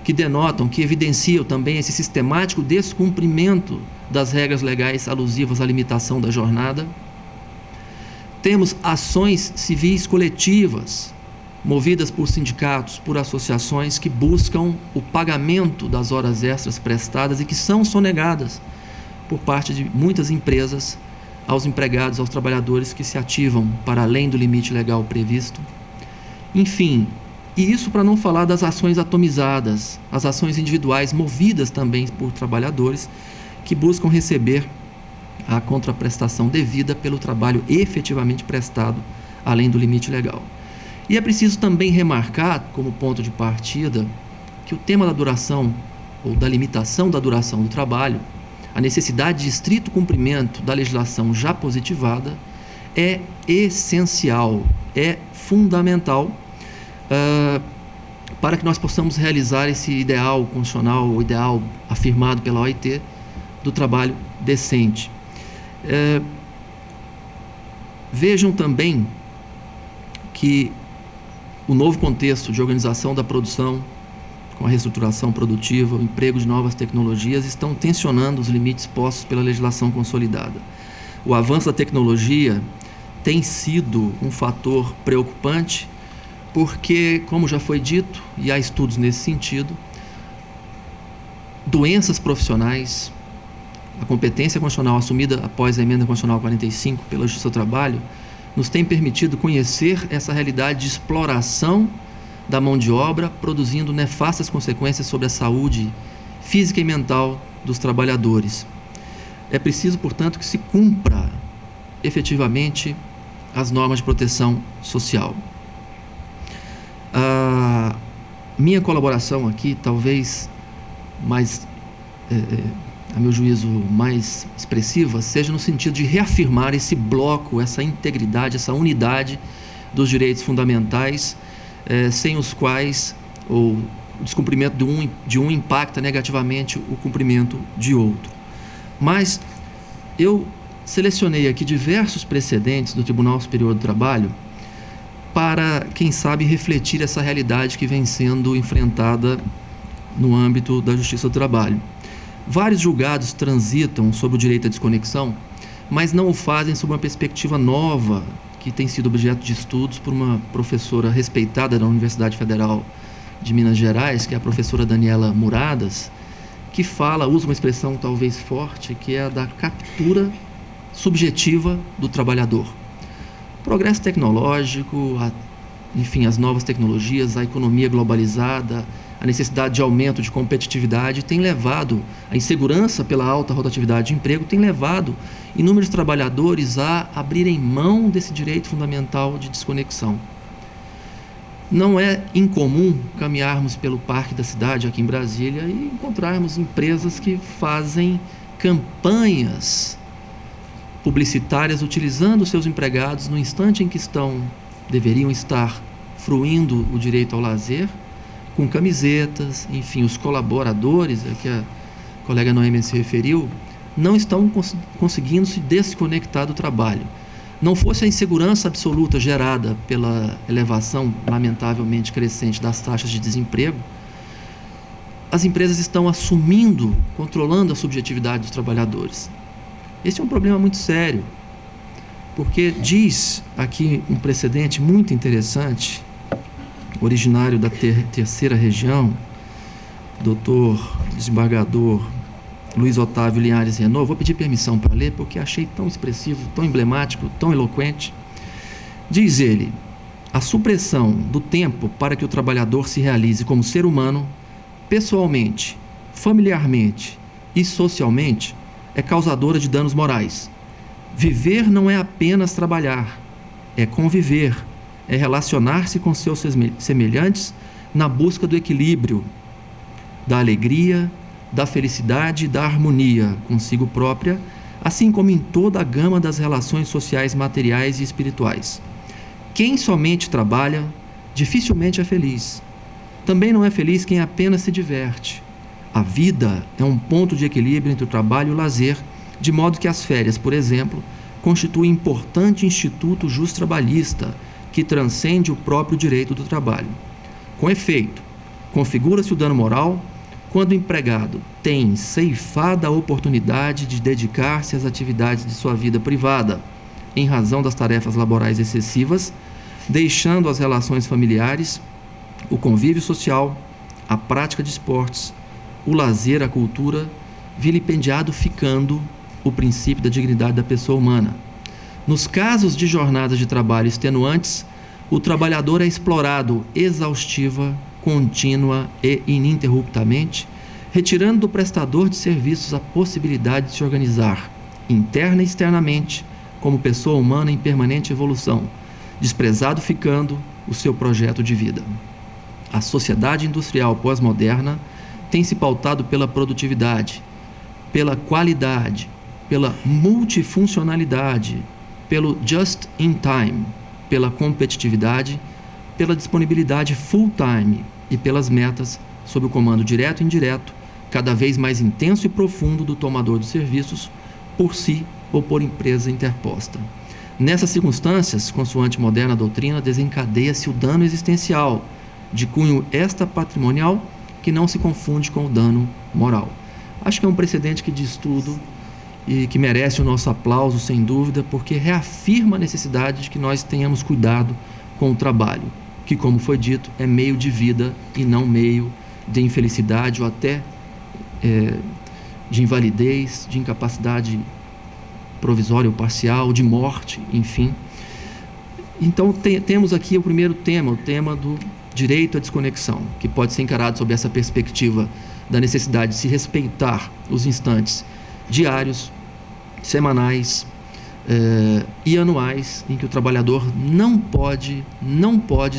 que denotam, que evidenciam também esse sistemático descumprimento das regras legais alusivas à limitação da jornada. Temos ações civis coletivas, movidas por sindicatos, por associações que buscam o pagamento das horas extras prestadas e que são sonegadas por parte de muitas empresas aos empregados, aos trabalhadores que se ativam para além do limite legal previsto. Enfim, e isso para não falar das ações atomizadas, as ações individuais movidas também por trabalhadores que buscam receber a contraprestação devida pelo trabalho efetivamente prestado além do limite legal. E é preciso também remarcar, como ponto de partida, que o tema da duração ou da limitação da duração do trabalho, a necessidade de estrito cumprimento da legislação já positivada, é essencial, é fundamental para que nós possamos realizar esse ideal constitucional, o ideal afirmado pela OIT, do trabalho decente. Vejam também que o novo contexto de organização da produção, com a reestruturação produtiva, o emprego de novas tecnologias, estão tensionando os limites postos pela legislação consolidada. O avanço da tecnologia tem sido um fator preocupante, porque, como já foi dito, e há estudos nesse sentido, doenças profissionais, a competência constitucional assumida após a emenda constitucional 45 pela Justiça do Trabalho, nos tem permitido conhecer essa realidade de exploração da mão de obra, produzindo nefastas consequências sobre a saúde física e mental dos trabalhadores. É preciso, portanto, que se cumpra efetivamente as normas de proteção social. A minha colaboração aqui, talvez mais, a meu juízo, mais expressiva, seja no sentido de reafirmar esse bloco, essa integridade, essa unidade dos direitos fundamentais, sem os quais o descumprimento de um impacta negativamente o cumprimento de outro. Mas eu selecionei aqui diversos precedentes do Tribunal Superior do Trabalho para, quem sabe, refletir essa realidade que vem sendo enfrentada no âmbito da Justiça do Trabalho. Vários julgados transitam sobre o direito à desconexão, mas não o fazem sob uma perspectiva nova, que tem sido objeto de estudos por uma professora respeitada da Universidade Federal de Minas Gerais, que é a professora Daniela Muradas, que usa uma expressão talvez forte, que é a da captura subjetiva do trabalhador. O progresso tecnológico, enfim, as novas tecnologias, a economia globalizada, a necessidade de aumento de competitividade tem levado, a insegurança pela alta rotatividade de emprego tem levado inúmeros trabalhadores a abrirem mão desse direito fundamental de desconexão. Não é incomum caminharmos pelo parque da cidade aqui em Brasília e encontrarmos empresas que fazem campanhas publicitárias utilizando seus empregados no instante em que deveriam estar fruindo o direito ao lazer, com camisetas, enfim, os colaboradores, a que a colega Noêmia se referiu, não estão conseguindo se desconectar do trabalho. Não fosse a insegurança absoluta gerada pela elevação, lamentavelmente crescente, das taxas de desemprego, as empresas estão assumindo, controlando a subjetividade dos trabalhadores. Esse é um problema muito sério, porque diz aqui um precedente muito interessante, originário da terceira região, doutor desembargador Luiz Otávio Linhares Renault. Vou pedir permissão para ler, porque achei tão expressivo, tão emblemático, tão eloquente. Diz ele: a supressão do tempo para que o trabalhador se realize como ser humano, pessoalmente, familiarmente e socialmente, é causadora de danos morais. Viver não é apenas trabalhar, é conviver, é relacionar-se com seus semelhantes na busca do equilíbrio, da alegria, da felicidade e da harmonia consigo própria, assim como em toda a gama das relações sociais, materiais e espirituais. Quem somente trabalha, dificilmente é feliz. Também não é feliz quem apenas se diverte. A vida é um ponto de equilíbrio entre o trabalho e o lazer, de modo que as férias, por exemplo, constituem importante instituto justo-trabalhista que transcende o próprio direito do trabalho. Com efeito, Configura-se o dano moral quando o empregado tem ceifada a oportunidade de dedicar-se às atividades de sua vida privada, em razão das tarefas laborais excessivas, deixando as relações familiares, o convívio social, a prática de esportes, o lazer, a cultura, vilipendiado ficando o princípio da dignidade da pessoa humana. Nos casos de jornadas de trabalho extenuantes, o trabalhador é explorado exaustiva, contínua e ininterruptamente, retirando do prestador de serviços a possibilidade de se organizar, interna e externamente, como pessoa humana em permanente evolução, desprezado ficando o seu projeto de vida. A sociedade industrial pós-moderna tem se pautado pela produtividade, pela qualidade, pela multifuncionalidade, pelo just in time, pela competitividade, pela disponibilidade full-time e pelas metas sob o comando direto e indireto, cada vez mais intenso e profundo do tomador de serviços, por si ou por empresa interposta. Nessas circunstâncias, consoante moderna doutrina, desencadeia-se o dano existencial, de cunho extrapatrimonial, que não se confunde com o dano moral. Acho que é um precedente que diz tudo e que merece o nosso aplauso, sem dúvida, porque reafirma a necessidade de que nós tenhamos cuidado com o trabalho, que, como foi dito, é meio de vida e não meio de infelicidade ou até de invalidez, de incapacidade provisória ou parcial, de morte, enfim. Então, temos aqui o primeiro tema, o tema do direito à desconexão, que pode ser encarado sob essa perspectiva da necessidade de se respeitar os instantes diários, semanais e anuais em que o trabalhador não pode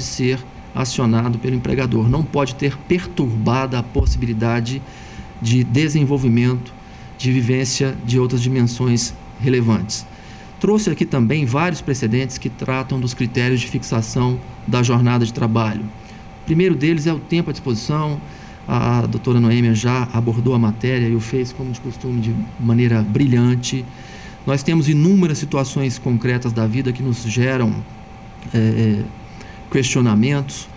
ser acionado pelo empregador, não pode ter perturbada a possibilidade de desenvolvimento, de vivência de outras dimensões relevantes. Trouxe aqui também vários precedentes que tratam dos critérios de fixação da jornada de trabalho. O primeiro deles é o tempo à disposição. A doutora Noêmia já abordou a matéria e o fez, como de costume, de maneira brilhante. Nós temos inúmeras situações concretas da vida que nos geram questionamentos,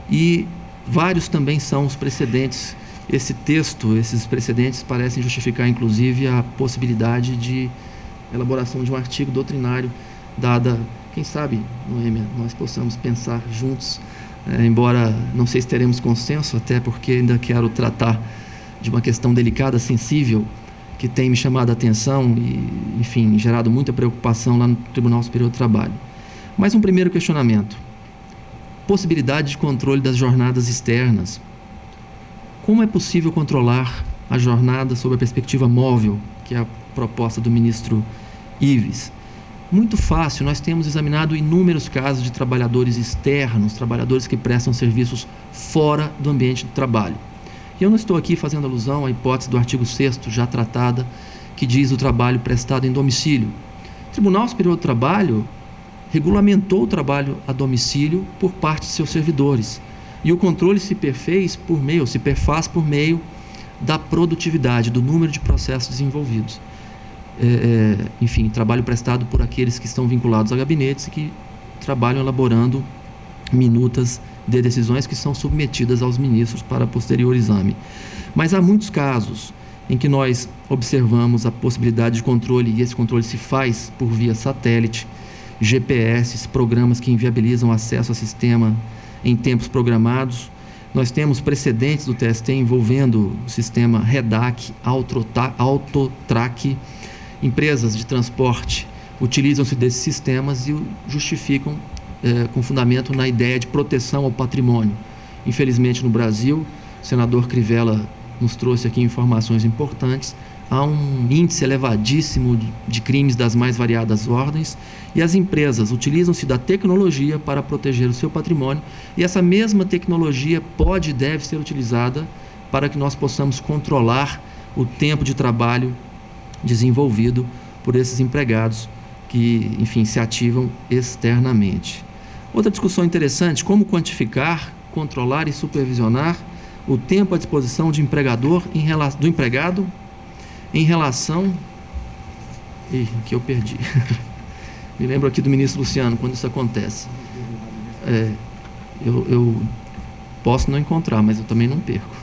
e vários também são os precedentes. Esses precedentes parecem justificar, inclusive, a possibilidade de elaboração de um artigo doutrinário, dada, quem sabe, Noêmia, nós possamos pensar juntos, embora não sei se teremos consenso, até porque ainda quero tratar de uma questão delicada, sensível, que tem me chamado a atenção e, enfim, gerado muita preocupação lá no Tribunal Superior do Trabalho. Mas um primeiro questionamento: possibilidade de controle das jornadas externas. Como é possível controlar a jornada sob a perspectiva móvel, que é a proposta do ministro Ives? Muito fácil. Nós temos examinado inúmeros casos de trabalhadores externos, trabalhadores que prestam serviços fora do ambiente de trabalho. E eu não estou aqui fazendo alusão à hipótese do artigo 6º, já tratada, que diz o trabalho prestado em domicílio. O Tribunal Superior do Trabalho regulamentou o trabalho a domicílio por parte de seus servidores. E o controle se perfaz por meio da produtividade, do número de processos desenvolvidos. Enfim, trabalho prestado por aqueles que estão vinculados a gabinetes e que trabalham elaborando minutas de decisões que são submetidas aos ministros para posterior exame. Mas há muitos casos em que nós observamos a possibilidade de controle, e esse controle se faz por via satélite, GPS, programas que inviabilizam o acesso ao sistema em tempos programados. Nós temos precedentes do TST envolvendo o sistema REDAC, Autotrac. Empresas de transporte utilizam-se desses sistemas e o justificam com fundamento na ideia de proteção ao patrimônio. Infelizmente, no Brasil, o senador Crivella nos trouxe aqui informações importantes, há um índice elevadíssimo de crimes das mais variadas ordens, e as empresas utilizam-se da tecnologia para proteger o seu patrimônio, e essa mesma tecnologia pode e deve ser utilizada para que nós possamos controlar o tempo de trabalho desenvolvido por esses empregados que, enfim, se ativam externamente. Outra discussão interessante: como quantificar, controlar e supervisionar o tempo à disposição do empregado em relação... que eu perdi. Me lembro aqui do ministro Luciano, quando isso acontece. Posso não encontrar, mas eu também não perco.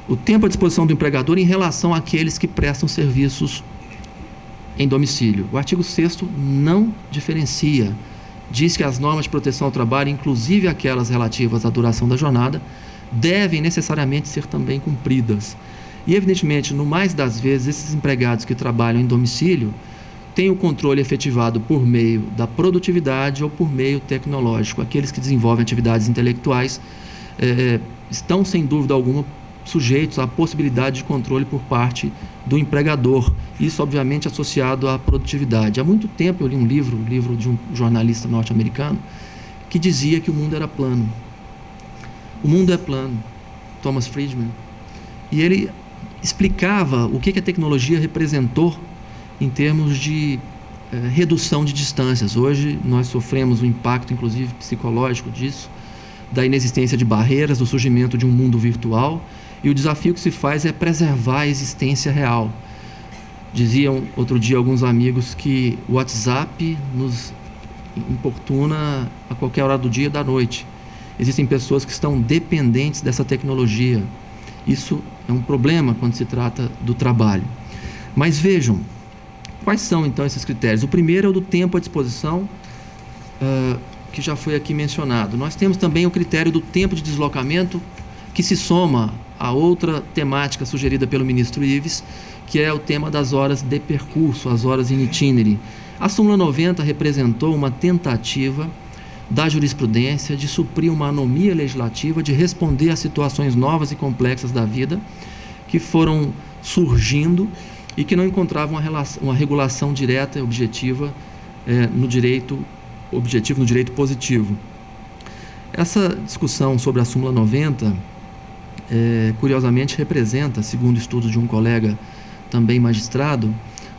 O tempo à disposição do empregador em relação àqueles que prestam serviços em domicílio. O artigo 6º não diferencia. Diz que as normas de proteção ao trabalho, inclusive aquelas relativas à duração da jornada, devem necessariamente ser também cumpridas. E, evidentemente, no mais das vezes, esses empregados que trabalham em domicílio têm o controle efetivado por meio da produtividade ou por meio tecnológico. Aqueles que desenvolvem atividades intelectuais estão, sem dúvida alguma, sujeitos à possibilidade de controle por parte do empregador. Isso, obviamente, associado à produtividade. Há muito tempo eu li um livro de um jornalista norte-americano, que dizia que o mundo era plano. O mundo é plano, Thomas Friedman. E ele explicava o que a tecnologia representou em termos de redução de distâncias. Hoje nós sofremos um impacto, inclusive psicológico disso, da inexistência de barreiras, do surgimento de um mundo virtual, e o desafio que se faz é preservar a existência real. Diziam outro dia alguns amigos que o WhatsApp nos importuna a qualquer hora do dia e da noite. Existem pessoas que estão dependentes dessa tecnologia. Isso é um problema quando se trata do trabalho. Mas vejam, quais são então esses critérios? O primeiro é o do tempo à disposição, que já foi aqui mencionado. Nós temos também o critério do tempo de deslocamento, que se soma a outra temática sugerida pelo ministro Ives, que é o tema das horas de percurso, as horas in itinere. A súmula 90 representou uma tentativa da jurisprudência de suprir uma anomia legislativa, de responder a situações novas e complexas da vida que foram surgindo e que não encontravam uma regulação direta e objetiva no direito positivo. Essa discussão sobre a súmula 90 curiosamente representa, segundo estudo de um colega também magistrado,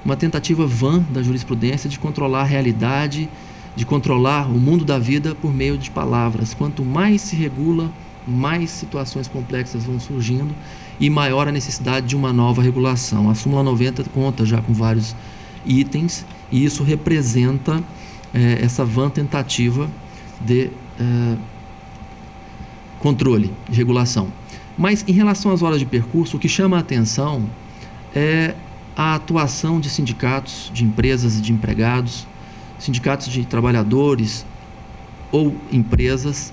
uma tentativa vã da jurisprudência de controlar a realidade, de controlar o mundo da vida por meio de palavras. Quanto mais se regula, mais situações complexas vão surgindo e maior a necessidade de uma nova regulação. A súmula 90 conta já com vários itens e isso representa essa vã tentativa de controle, de regulação. Mas, em relação às horas de percurso, o que chama a atenção é a atuação de sindicatos, de empresas e de empregados, sindicatos de trabalhadores ou empresas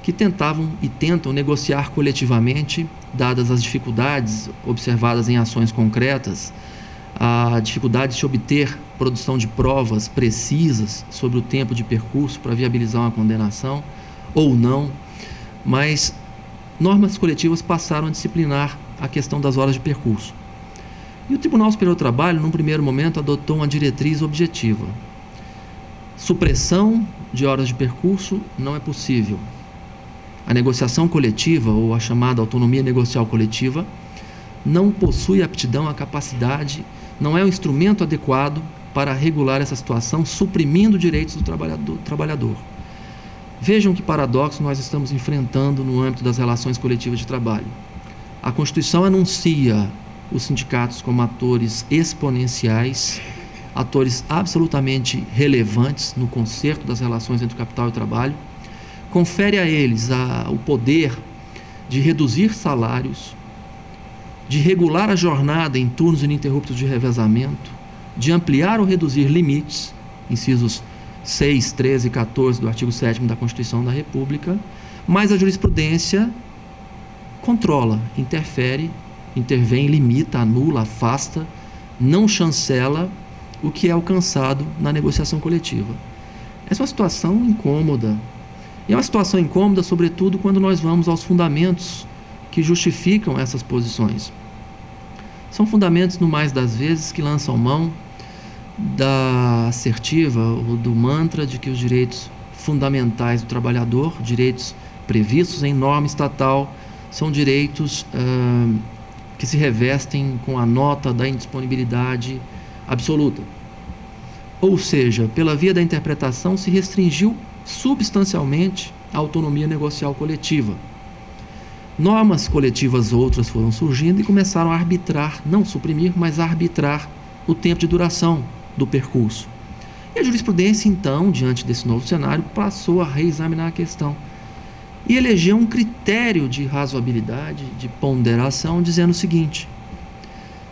que tentavam e tentam negociar coletivamente, dadas as dificuldades observadas em ações concretas, a dificuldade de se obter produção de provas precisas sobre o tempo de percurso para viabilizar uma condenação ou não, mas normas coletivas passaram a disciplinar a questão das horas de percurso. E o Tribunal Superior do Trabalho, num primeiro momento, adotou uma diretriz objetiva. Supressão de horas de percurso não é possível. A negociação coletiva, ou a chamada autonomia negocial coletiva, não possui aptidão à capacidade, não é um instrumento adequado para regular essa situação, suprimindo direitos do trabalhador. Vejam que paradoxo nós estamos enfrentando no âmbito das relações coletivas de trabalho. A Constituição anuncia os sindicatos como atores exponenciais, atores absolutamente relevantes no concerto das relações entre o capital e o trabalho, confere a eles o poder de reduzir salários, de regular a jornada em turnos ininterruptos de revezamento, de ampliar ou reduzir limites, incisos 6, 13 e 14 do artigo 7º da Constituição da República, mas a jurisprudência controla, interfere, intervém, limita, anula, afasta, não chancela o que é alcançado na negociação coletiva. Essa é uma situação incômoda. E é uma situação incômoda, sobretudo, quando nós vamos aos fundamentos que justificam essas posições. São fundamentos, no mais das vezes, que lançam mão da assertiva ou do mantra de que os direitos fundamentais do trabalhador, direitos previstos em norma estatal, são direitos que se revestem com a nota da indisponibilidade absoluta. Ou seja, pela via da interpretação se restringiu substancialmente a autonomia negocial coletiva. Normas coletivas outras foram surgindo e começaram a arbitrar, não suprimir, mas a arbitrar o tempo de duração do percurso. E a jurisprudência, então, diante desse novo cenário, passou a reexaminar a questão e elegeu um critério de razoabilidade, de ponderação, dizendo o seguinte: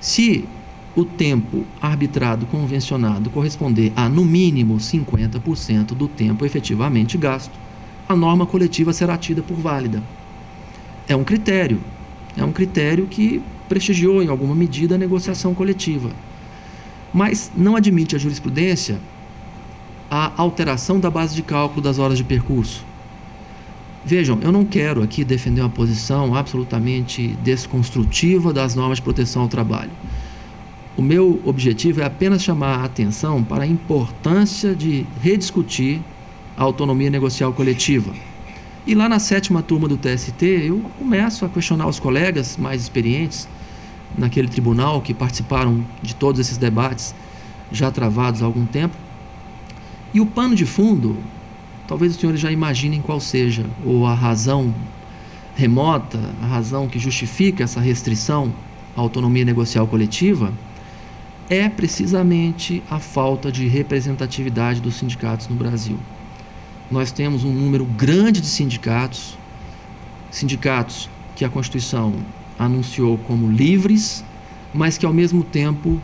se o tempo arbitrado convencionado corresponder a, no mínimo, 50% do tempo efetivamente gasto, a norma coletiva será tida por válida. É um critério que prestigiou, em alguma medida, a negociação coletiva. Mas não admite a jurisprudência a alteração da base de cálculo das horas de percurso. Vejam, eu não quero aqui defender uma posição absolutamente desconstrutiva das normas de proteção ao trabalho. O meu objetivo é apenas chamar a atenção para a importância de rediscutir a autonomia negocial coletiva. E lá na 7ª turma do TST, eu começo a questionar os colegas mais experientes naquele tribunal, que participaram de todos esses debates já travados há algum tempo. E o pano de fundo, talvez os senhores já imaginem qual seja, ou a razão remota, a razão que justifica essa restrição à autonomia negocial coletiva, é precisamente a falta de representatividade dos sindicatos no Brasil. Nós temos um número grande de sindicatos que a Constituição anunciou como livres, mas que ao mesmo tempo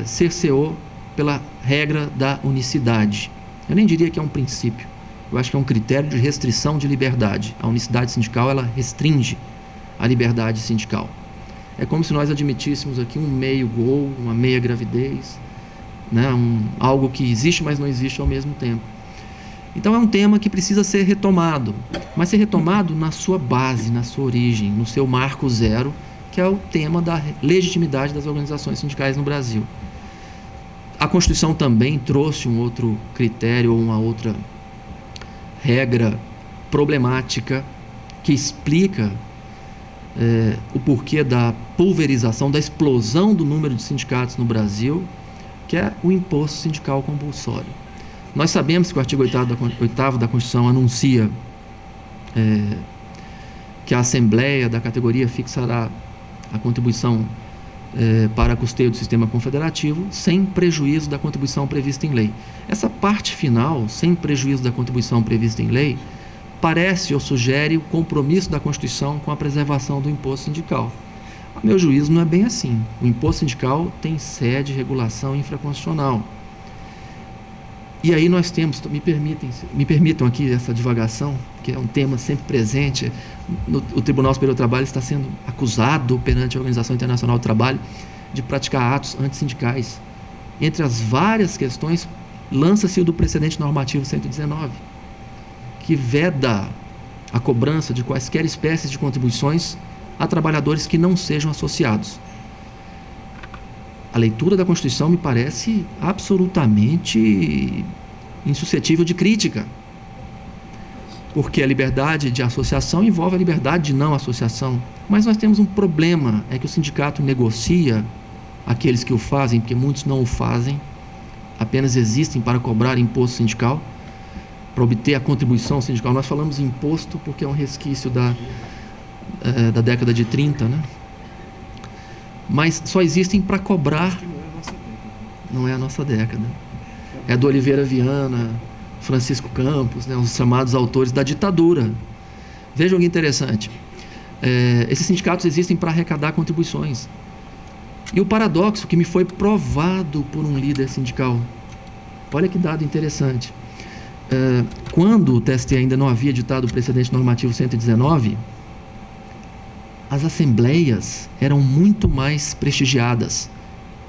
cerceou pela regra da unicidade. Eu nem diria que é um princípio, eu acho que é um critério de restrição de liberdade. A unicidade sindical, ela restringe a liberdade sindical. É como se nós admitíssemos aqui um meio gol, uma meia gravidez, né? Algo que existe, mas não existe ao mesmo tempo. Então é um tema que precisa ser retomado, mas ser retomado na sua base, na sua origem, no seu marco zero, que é o tema da legitimidade das organizações sindicais no Brasil. A Constituição também trouxe um outro critério, ou uma outra regra problemática que explica o porquê da pulverização, da explosão do número de sindicatos no Brasil, que é o imposto sindical compulsório. Nós sabemos que o artigo 8º da Constituição anuncia que a Assembleia da categoria fixará a contribuição para custeio do sistema confederativo, sem prejuízo da contribuição prevista em lei. Essa parte final, sem prejuízo da contribuição prevista em lei, parece ou sugere o compromisso da Constituição com a preservação do imposto sindical. A meu juízo, não é bem assim. O imposto sindical tem sede, regulação infraconstitucional. E aí nós temos, me permitam aqui essa divagação, que é um tema sempre presente. O Tribunal Superior do Trabalho está sendo acusado perante a Organização Internacional do Trabalho de praticar atos antissindicais. Entre as várias questões, lança-se o do precedente normativo 119, que veda a cobrança de quaisquer espécies de contribuições a trabalhadores que não sejam associados. A leitura da Constituição me parece absolutamente insuscetível de crítica, porque a liberdade de associação envolve a liberdade de não associação. Mas nós temos um problema, é que o sindicato negocia aqueles que o fazem, porque muitos não o fazem, apenas existem para cobrar imposto sindical, para obter a contribuição sindical. Nós falamos imposto porque é um resquício da década de 30, né? Mas só existem para cobrar. Não é a nossa década. É do Oliveira Viana, Francisco Campos, né, os chamados autores da ditadura. Vejam que interessante. Esses sindicatos existem para arrecadar contribuições. E o paradoxo que me foi provado por um líder sindical. Olha que dado interessante. Quando o TST ainda não havia editado o precedente normativo 119, as assembleias eram muito mais prestigiadas.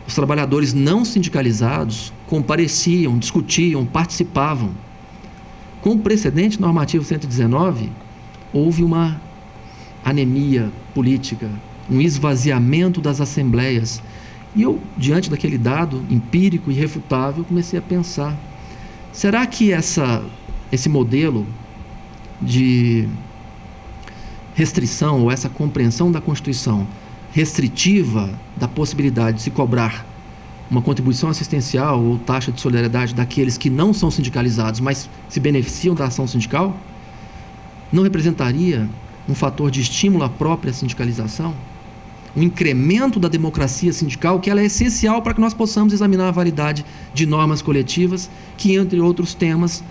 Os trabalhadores não sindicalizados compareciam, discutiam, participavam. Com o precedente normativo 119, houve uma anemia política, um esvaziamento das assembleias. E eu, diante daquele dado empírico e irrefutável, comecei a pensar: será que esse modelo de restrição, ou essa compreensão da Constituição restritiva da possibilidade de se cobrar uma contribuição assistencial ou taxa de solidariedade daqueles que não são sindicalizados, mas se beneficiam da ação sindical, não representaria um fator de estímulo à própria sindicalização? um incremento da democracia sindical, que ela é essencial para que nós possamos examinar a validade de normas coletivas que, entre outros temas,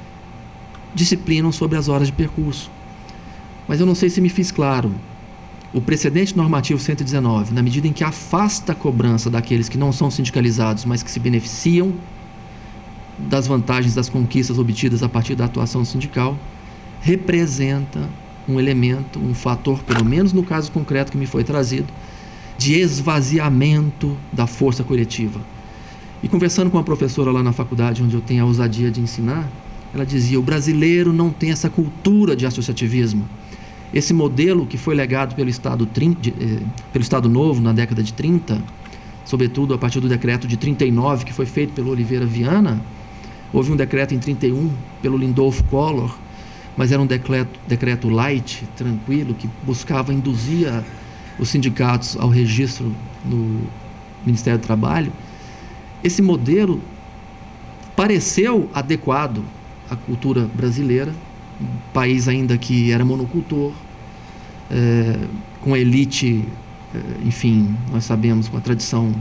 disciplinam sobre as horas de percurso. Mas eu não sei se me fiz claro. O precedente normativo 119, na medida em que afasta a cobrança daqueles que não são sindicalizados, mas que se beneficiam das vantagens das conquistas obtidas a partir da atuação sindical, representa um elemento, um fator, pelo menos no caso concreto que me foi trazido, de esvaziamento da força coletiva. E conversando com uma professora lá na faculdade, onde eu tenho a ousadia de ensinar, ela dizia: o brasileiro não tem essa cultura de associativismo. Esse modelo que foi legado pelo Estado Novo na década de 30, sobretudo a partir do decreto de 39, que foi feito pelo Oliveira Viana. Houve um decreto em 31 pelo Lindolfo Collor, mas era um decreto light, tranquilo, que buscava induzir os sindicatos ao registro no Ministério do Trabalho. Esse modelo pareceu adequado à cultura brasileira, um país ainda que era monocultor, com elite, enfim, nós sabemos, com a tradição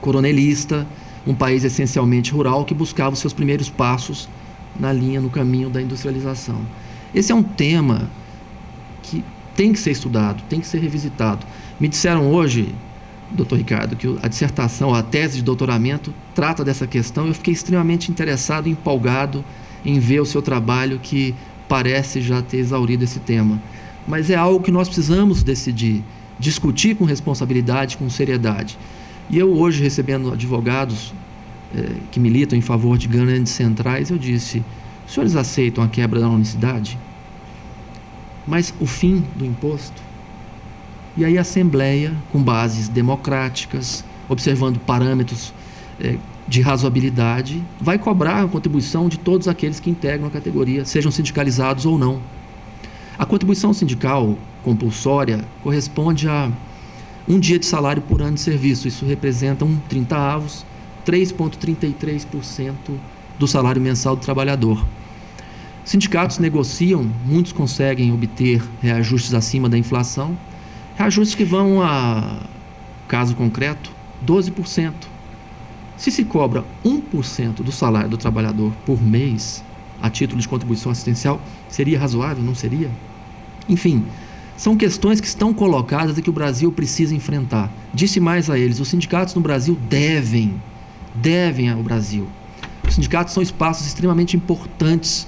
coronelista, um país essencialmente rural que buscava os seus primeiros passos no caminho da industrialização. Esse é um tema que tem que ser estudado, tem que ser revisitado. Me disseram hoje, doutor Ricardo, que a dissertação, a tese de doutoramento trata dessa questão. Eu fiquei extremamente interessado e empolgado em ver o seu trabalho, que parece já ter exaurido esse tema. Mas é algo que nós precisamos decidir, discutir com responsabilidade, com seriedade. E eu hoje, recebendo advogados que militam em favor de grandes centrais, eu disse: os senhores aceitam a quebra da unicidade? Mas o fim do imposto? E aí a Assembleia, com bases democráticas, observando parâmetros de razoabilidade, vai cobrar a contribuição de todos aqueles que integram a categoria, sejam sindicalizados ou não. A contribuição sindical compulsória corresponde a 1 dia de salário por ano de serviço. Isso representa 1/30, 3,33% do salário mensal do trabalhador. Sindicatos negociam, muitos conseguem obter reajustes acima da inflação, reajustes que vão a, caso concreto, 12%. Se se cobra 1% do salário do trabalhador por mês, a título de contribuição assistencial, seria razoável? Não seria? Enfim, são questões que estão colocadas e que o Brasil precisa enfrentar. Disse mais a eles: os sindicatos no Brasil devem ao Brasil. Os sindicatos são espaços extremamente importantes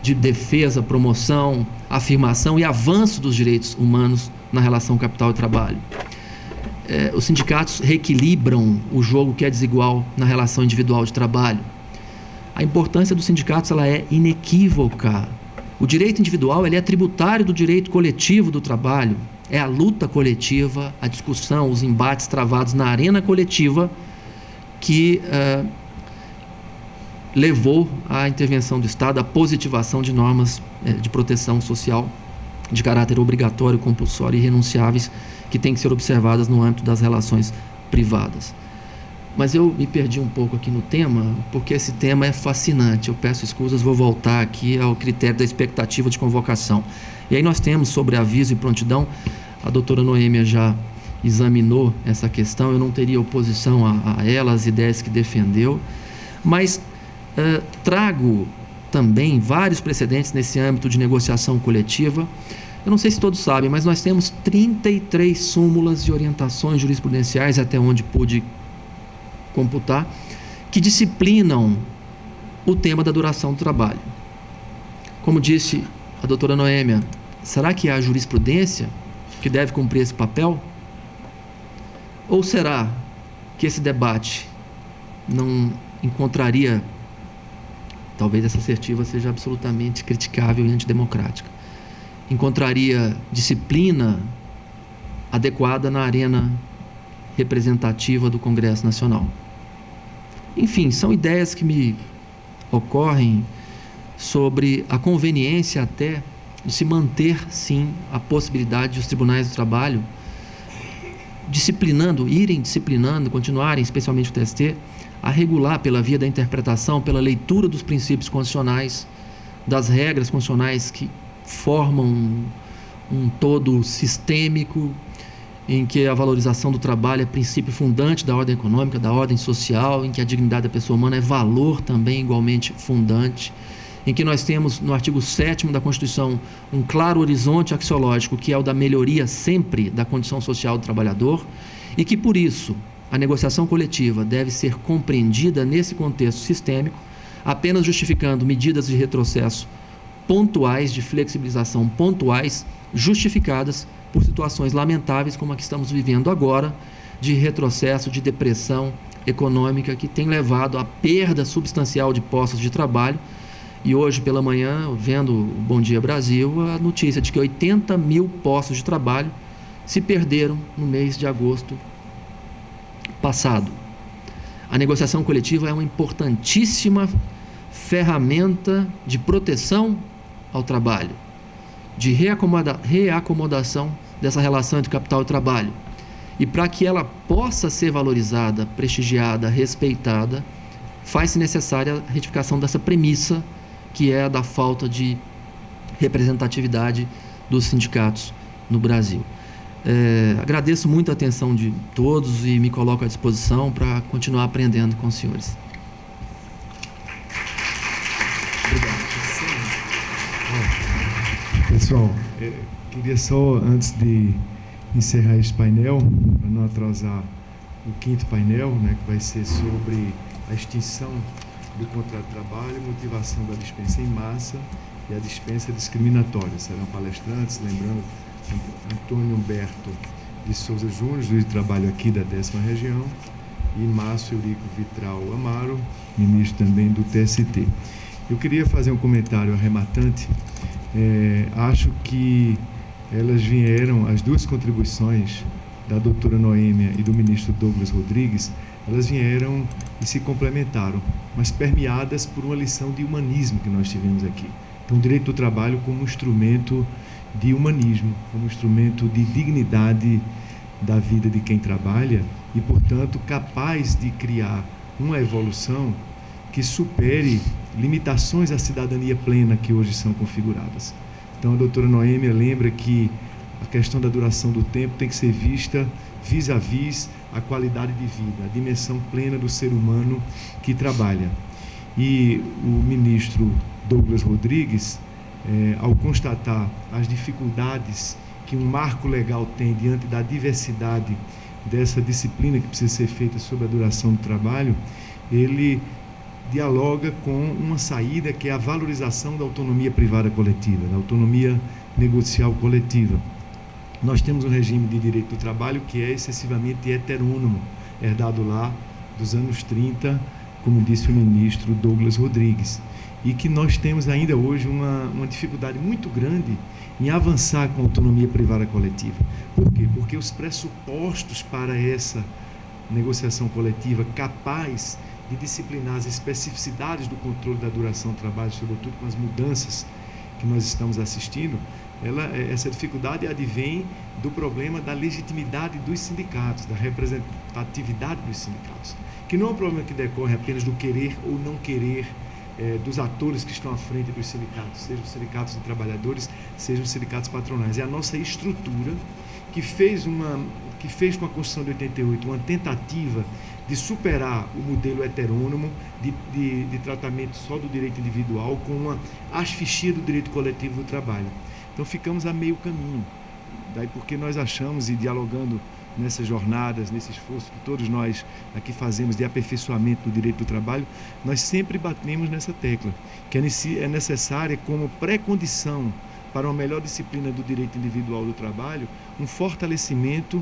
de defesa, promoção, afirmação e avanço dos direitos humanos na relação capital e trabalho. Os sindicatos reequilibram o jogo que é desigual na relação individual de trabalho. A importância dos sindicatos ela é inequívoca. O direito individual ele é tributário do direito coletivo do trabalho. É a luta coletiva, a discussão, os embates travados na arena coletiva que levou à intervenção do Estado, à positivação de normas de proteção social de caráter obrigatório, compulsório e irrenunciáveis, que têm que ser observadas no âmbito das relações privadas. Mas eu me perdi um pouco aqui no tema, porque esse tema é fascinante. Eu peço escusas, vou voltar aqui ao critério da expectativa de convocação. E aí nós temos, sobre aviso e prontidão, a doutora Noêmia já examinou essa questão, eu não teria oposição a ela, as ideias que defendeu, mas trago também vários precedentes nesse âmbito de negociação coletiva. Eu não sei se todos sabem, mas nós temos 33 súmulas e orientações jurisprudenciais, até onde pude computar, que disciplinam o tema da duração do trabalho. Como disse a doutora Noêmia, será que é a jurisprudência que deve cumprir esse papel? Ou será que esse debate não encontraria, talvez essa assertiva seja absolutamente criticável e antidemocrática, encontraria disciplina adequada na arena representativa do Congresso Nacional? Enfim, são ideias que me ocorrem sobre a conveniência até de se manter, sim, a possibilidade de os tribunais do trabalho irem disciplinando, continuarem, especialmente o TST, a regular pela via da interpretação, pela leitura dos princípios constitucionais, das regras constitucionais que formam um todo sistêmico em que a valorização do trabalho é princípio fundante da ordem econômica, da ordem social, em que a dignidade da pessoa humana é valor também igualmente fundante, em que nós temos no artigo 7º da Constituição um claro horizonte axiológico, que é o da melhoria sempre da condição social do trabalhador, e que, por isso, a negociação coletiva deve ser compreendida nesse contexto sistêmico, apenas justificando medidas de retrocesso pontuais, de flexibilização pontuais, justificadas por situações lamentáveis como a que estamos vivendo agora, de retrocesso, de depressão econômica, que tem levado à perda substancial de postos de trabalho. E hoje pela manhã, vendo o Bom Dia Brasil, a notícia de que 80 mil postos de trabalho se perderam no mês de agosto passado. A negociação coletiva é uma importantíssima ferramenta de proteção ao trabalho, de reacomodação dessa relação entre capital e trabalho. E para que ela possa ser valorizada, prestigiada, respeitada, faz-se necessária a retificação dessa premissa, que é a da falta de representatividade dos sindicatos no Brasil. Agradeço muito a atenção de todos e me coloco à disposição para continuar aprendendo com os senhores. Pessoal, queria só, antes de encerrar este painel, para não atrasar o 5º painel, né, que vai ser sobre a extinção do contrato de trabalho, motivação da dispensa em massa e a dispensa discriminatória. Serão palestrantes, lembrando, Antônio Humberto de Souza Júnior, juiz de trabalho aqui da 10ª região, e Márcio Eurico Vitral Amaro, ministro também do TST. Eu queria fazer um comentário arrematante. Acho que elas vieram, as duas contribuições da doutora Noêmia e do ministro Douglas Rodrigues, elas vieram e se complementaram, mas permeadas por uma lição de humanismo que nós tivemos aqui. Então, o direito do trabalho como instrumento de humanismo, como instrumento de dignidade da vida de quem trabalha e, portanto, capaz de criar uma evolução que supere limitações à cidadania plena que hoje são configuradas. Então, a doutora Noêmia lembra que a questão da duração do tempo tem que ser vista vis-à-vis a qualidade de vida, a dimensão plena do ser humano que trabalha. E o ministro Douglas Rodrigues, ao constatar as dificuldades que um marco legal tem diante da diversidade dessa disciplina que precisa ser feita sobre a duração do trabalho, ele dialoga com uma saída que é a valorização da autonomia privada coletiva, da autonomia negocial coletiva. Nós temos um regime de direito do trabalho que é excessivamente heterônomo, herdado lá dos anos 30, como disse o ministro Douglas Rodrigues, e que nós temos ainda hoje uma dificuldade muito grande em avançar com a autonomia privada coletiva. Por quê? Porque os pressupostos para essa negociação coletiva capaz de disciplinar as especificidades do controle da duração do trabalho, sobretudo com as mudanças que nós estamos assistindo, essa dificuldade advém do problema da legitimidade dos sindicatos, da representatividade dos sindicatos, que não é um problema que decorre apenas do querer ou não querer dos atores que estão à frente dos sindicatos, sejam os sindicatos de trabalhadores, sejam os sindicatos patronais. É a nossa estrutura que fez com a Constituição de 88 uma tentativa de superar o modelo heterônomo de tratamento só do direito individual com uma asfixia do direito coletivo do trabalho. Então ficamos a meio caminho, daí porque nós achamos, e dialogando nessas jornadas, nesse esforço que todos nós aqui fazemos de aperfeiçoamento do direito do trabalho, nós sempre batemos nessa tecla, que é necessária como pré-condição para uma melhor disciplina do direito individual do trabalho, um fortalecimento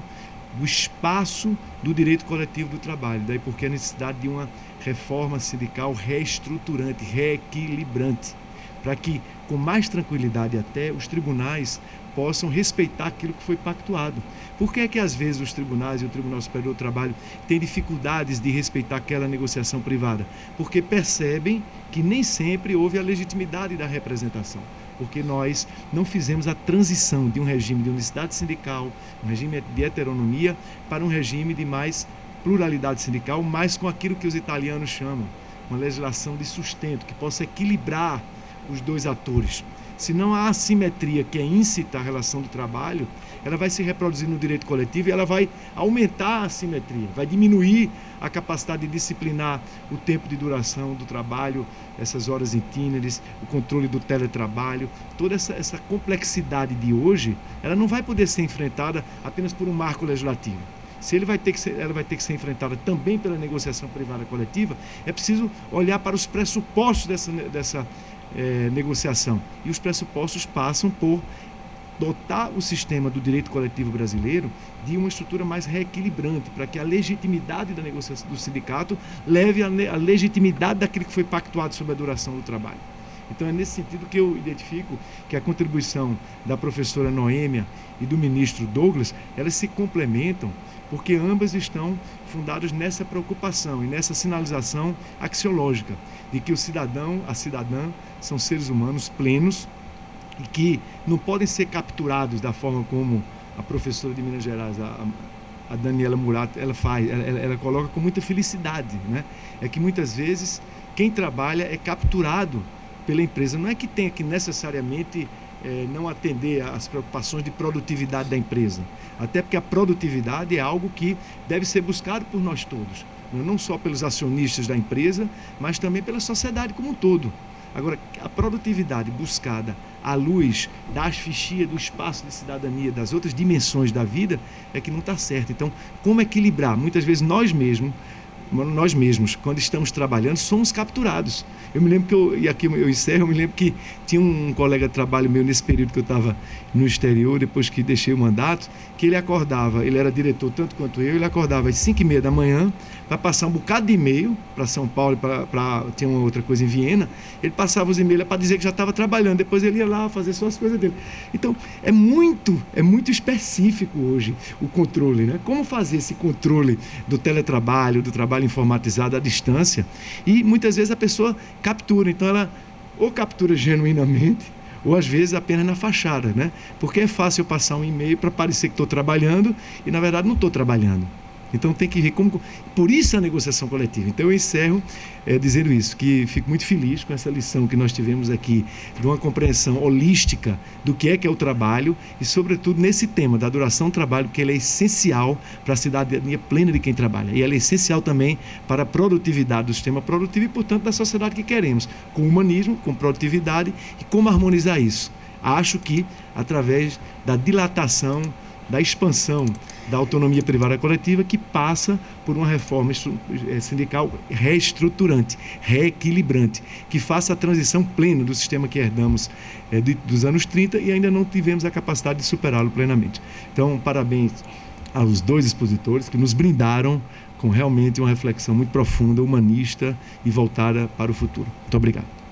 do espaço do direito coletivo do trabalho, daí porque a necessidade de uma reforma sindical reestruturante, reequilibrante, para que, com mais tranquilidade até, os tribunais possam respeitar aquilo que foi pactuado. Por que é que, às vezes, os tribunais e o Tribunal Superior do Trabalho têm dificuldades de respeitar aquela negociação privada? Porque percebem que nem sempre houve a legitimidade da representação, porque nós não fizemos a transição de um regime de unicidade sindical, um regime de heteronomia, para um regime de mais pluralidade sindical, mas com aquilo que os italianos chamam uma legislação de sustento, que possa equilibrar os dois atores. senão a assimetria, que é íncita à relação do trabalho, ela vai se reproduzir no direito coletivo e ela vai aumentar a assimetria, vai diminuir a capacidade de disciplinar o tempo de duração do trabalho, essas horas itineres, o controle do teletrabalho, toda essa complexidade de hoje, ela não vai poder ser enfrentada apenas por um marco legislativo. Se ela vai ter que ser enfrentada também pela negociação privada coletiva, é preciso olhar para os pressupostos dessa negociação. E os pressupostos passam por dotar o sistema do direito coletivo brasileiro de uma estrutura mais reequilibrante, para que a legitimidade da negociação do sindicato leve a legitimidade daquilo que foi pactuado sobre a duração do trabalho. Então é nesse sentido que eu identifico que a contribuição da professora Noêmia e do ministro Douglas, elas se complementam, porque ambas estão fundadas nessa preocupação e nessa sinalização axiológica de que o cidadão, a cidadã, são seres humanos plenos e que não podem ser capturados da forma como a professora de Minas Gerais, a Daniela Murato, ela faz, ela coloca com muita felicidade, né? É que muitas vezes quem trabalha é capturado pela empresa. Não é que tenha que necessariamente não atender às preocupações de produtividade da empresa, até porque a produtividade é algo que deve ser buscado por nós todos, não só pelos acionistas da empresa, mas também pela sociedade como um todo. Agora, a produtividade buscada à luz da asfixia do espaço de cidadania, das outras dimensões da vida, é que não está certo. Então, como equilibrar? Muitas vezes nós mesmos, quando estamos trabalhando, somos capturados. Eu me lembro e aqui eu encerro, eu me lembro que tinha um colega de trabalho meu nesse período que eu estava no exterior, depois que deixei o mandato, que ele acordava, ele era diretor tanto quanto eu, ele acordava às 5h30 da manhã para passar um bocado de e-mail para São Paulo, tinha uma outra coisa em Viena, ele passava os e-mails para dizer que já estava trabalhando, depois ele ia lá fazer só as coisas dele. Então, é muito específico hoje o controle, né? Como fazer esse controle do teletrabalho, do trabalho informatizado à distância, e muitas vezes a pessoa captura, então ela ou captura genuinamente, ou às vezes apenas na fachada, né? Porque é fácil eu passar um e-mail para parecer que estou trabalhando e na verdade não estou trabalhando. Então tem que ver como... Por isso a negociação coletiva. Então eu encerro dizendo isso, que fico muito feliz com essa lição que nós tivemos aqui, de uma compreensão holística do que é o trabalho e, sobretudo, nesse tema da duração do trabalho, que ele é essencial para a cidadania plena de quem trabalha. E ela é essencial também para a produtividade do sistema produtivo e, portanto, da sociedade que queremos, com humanismo, com produtividade e como harmonizar isso. Acho que, através da dilatação, da expansão da autonomia privada coletiva, que passa por uma reforma sindical reestruturante, reequilibrante, que faça a transição plena do sistema que herdamos dos anos 30 e ainda não tivemos a capacidade de superá-lo plenamente. Então, parabéns aos dois expositores que nos brindaram com realmente uma reflexão muito profunda, humanista e voltada para o futuro. Muito obrigado.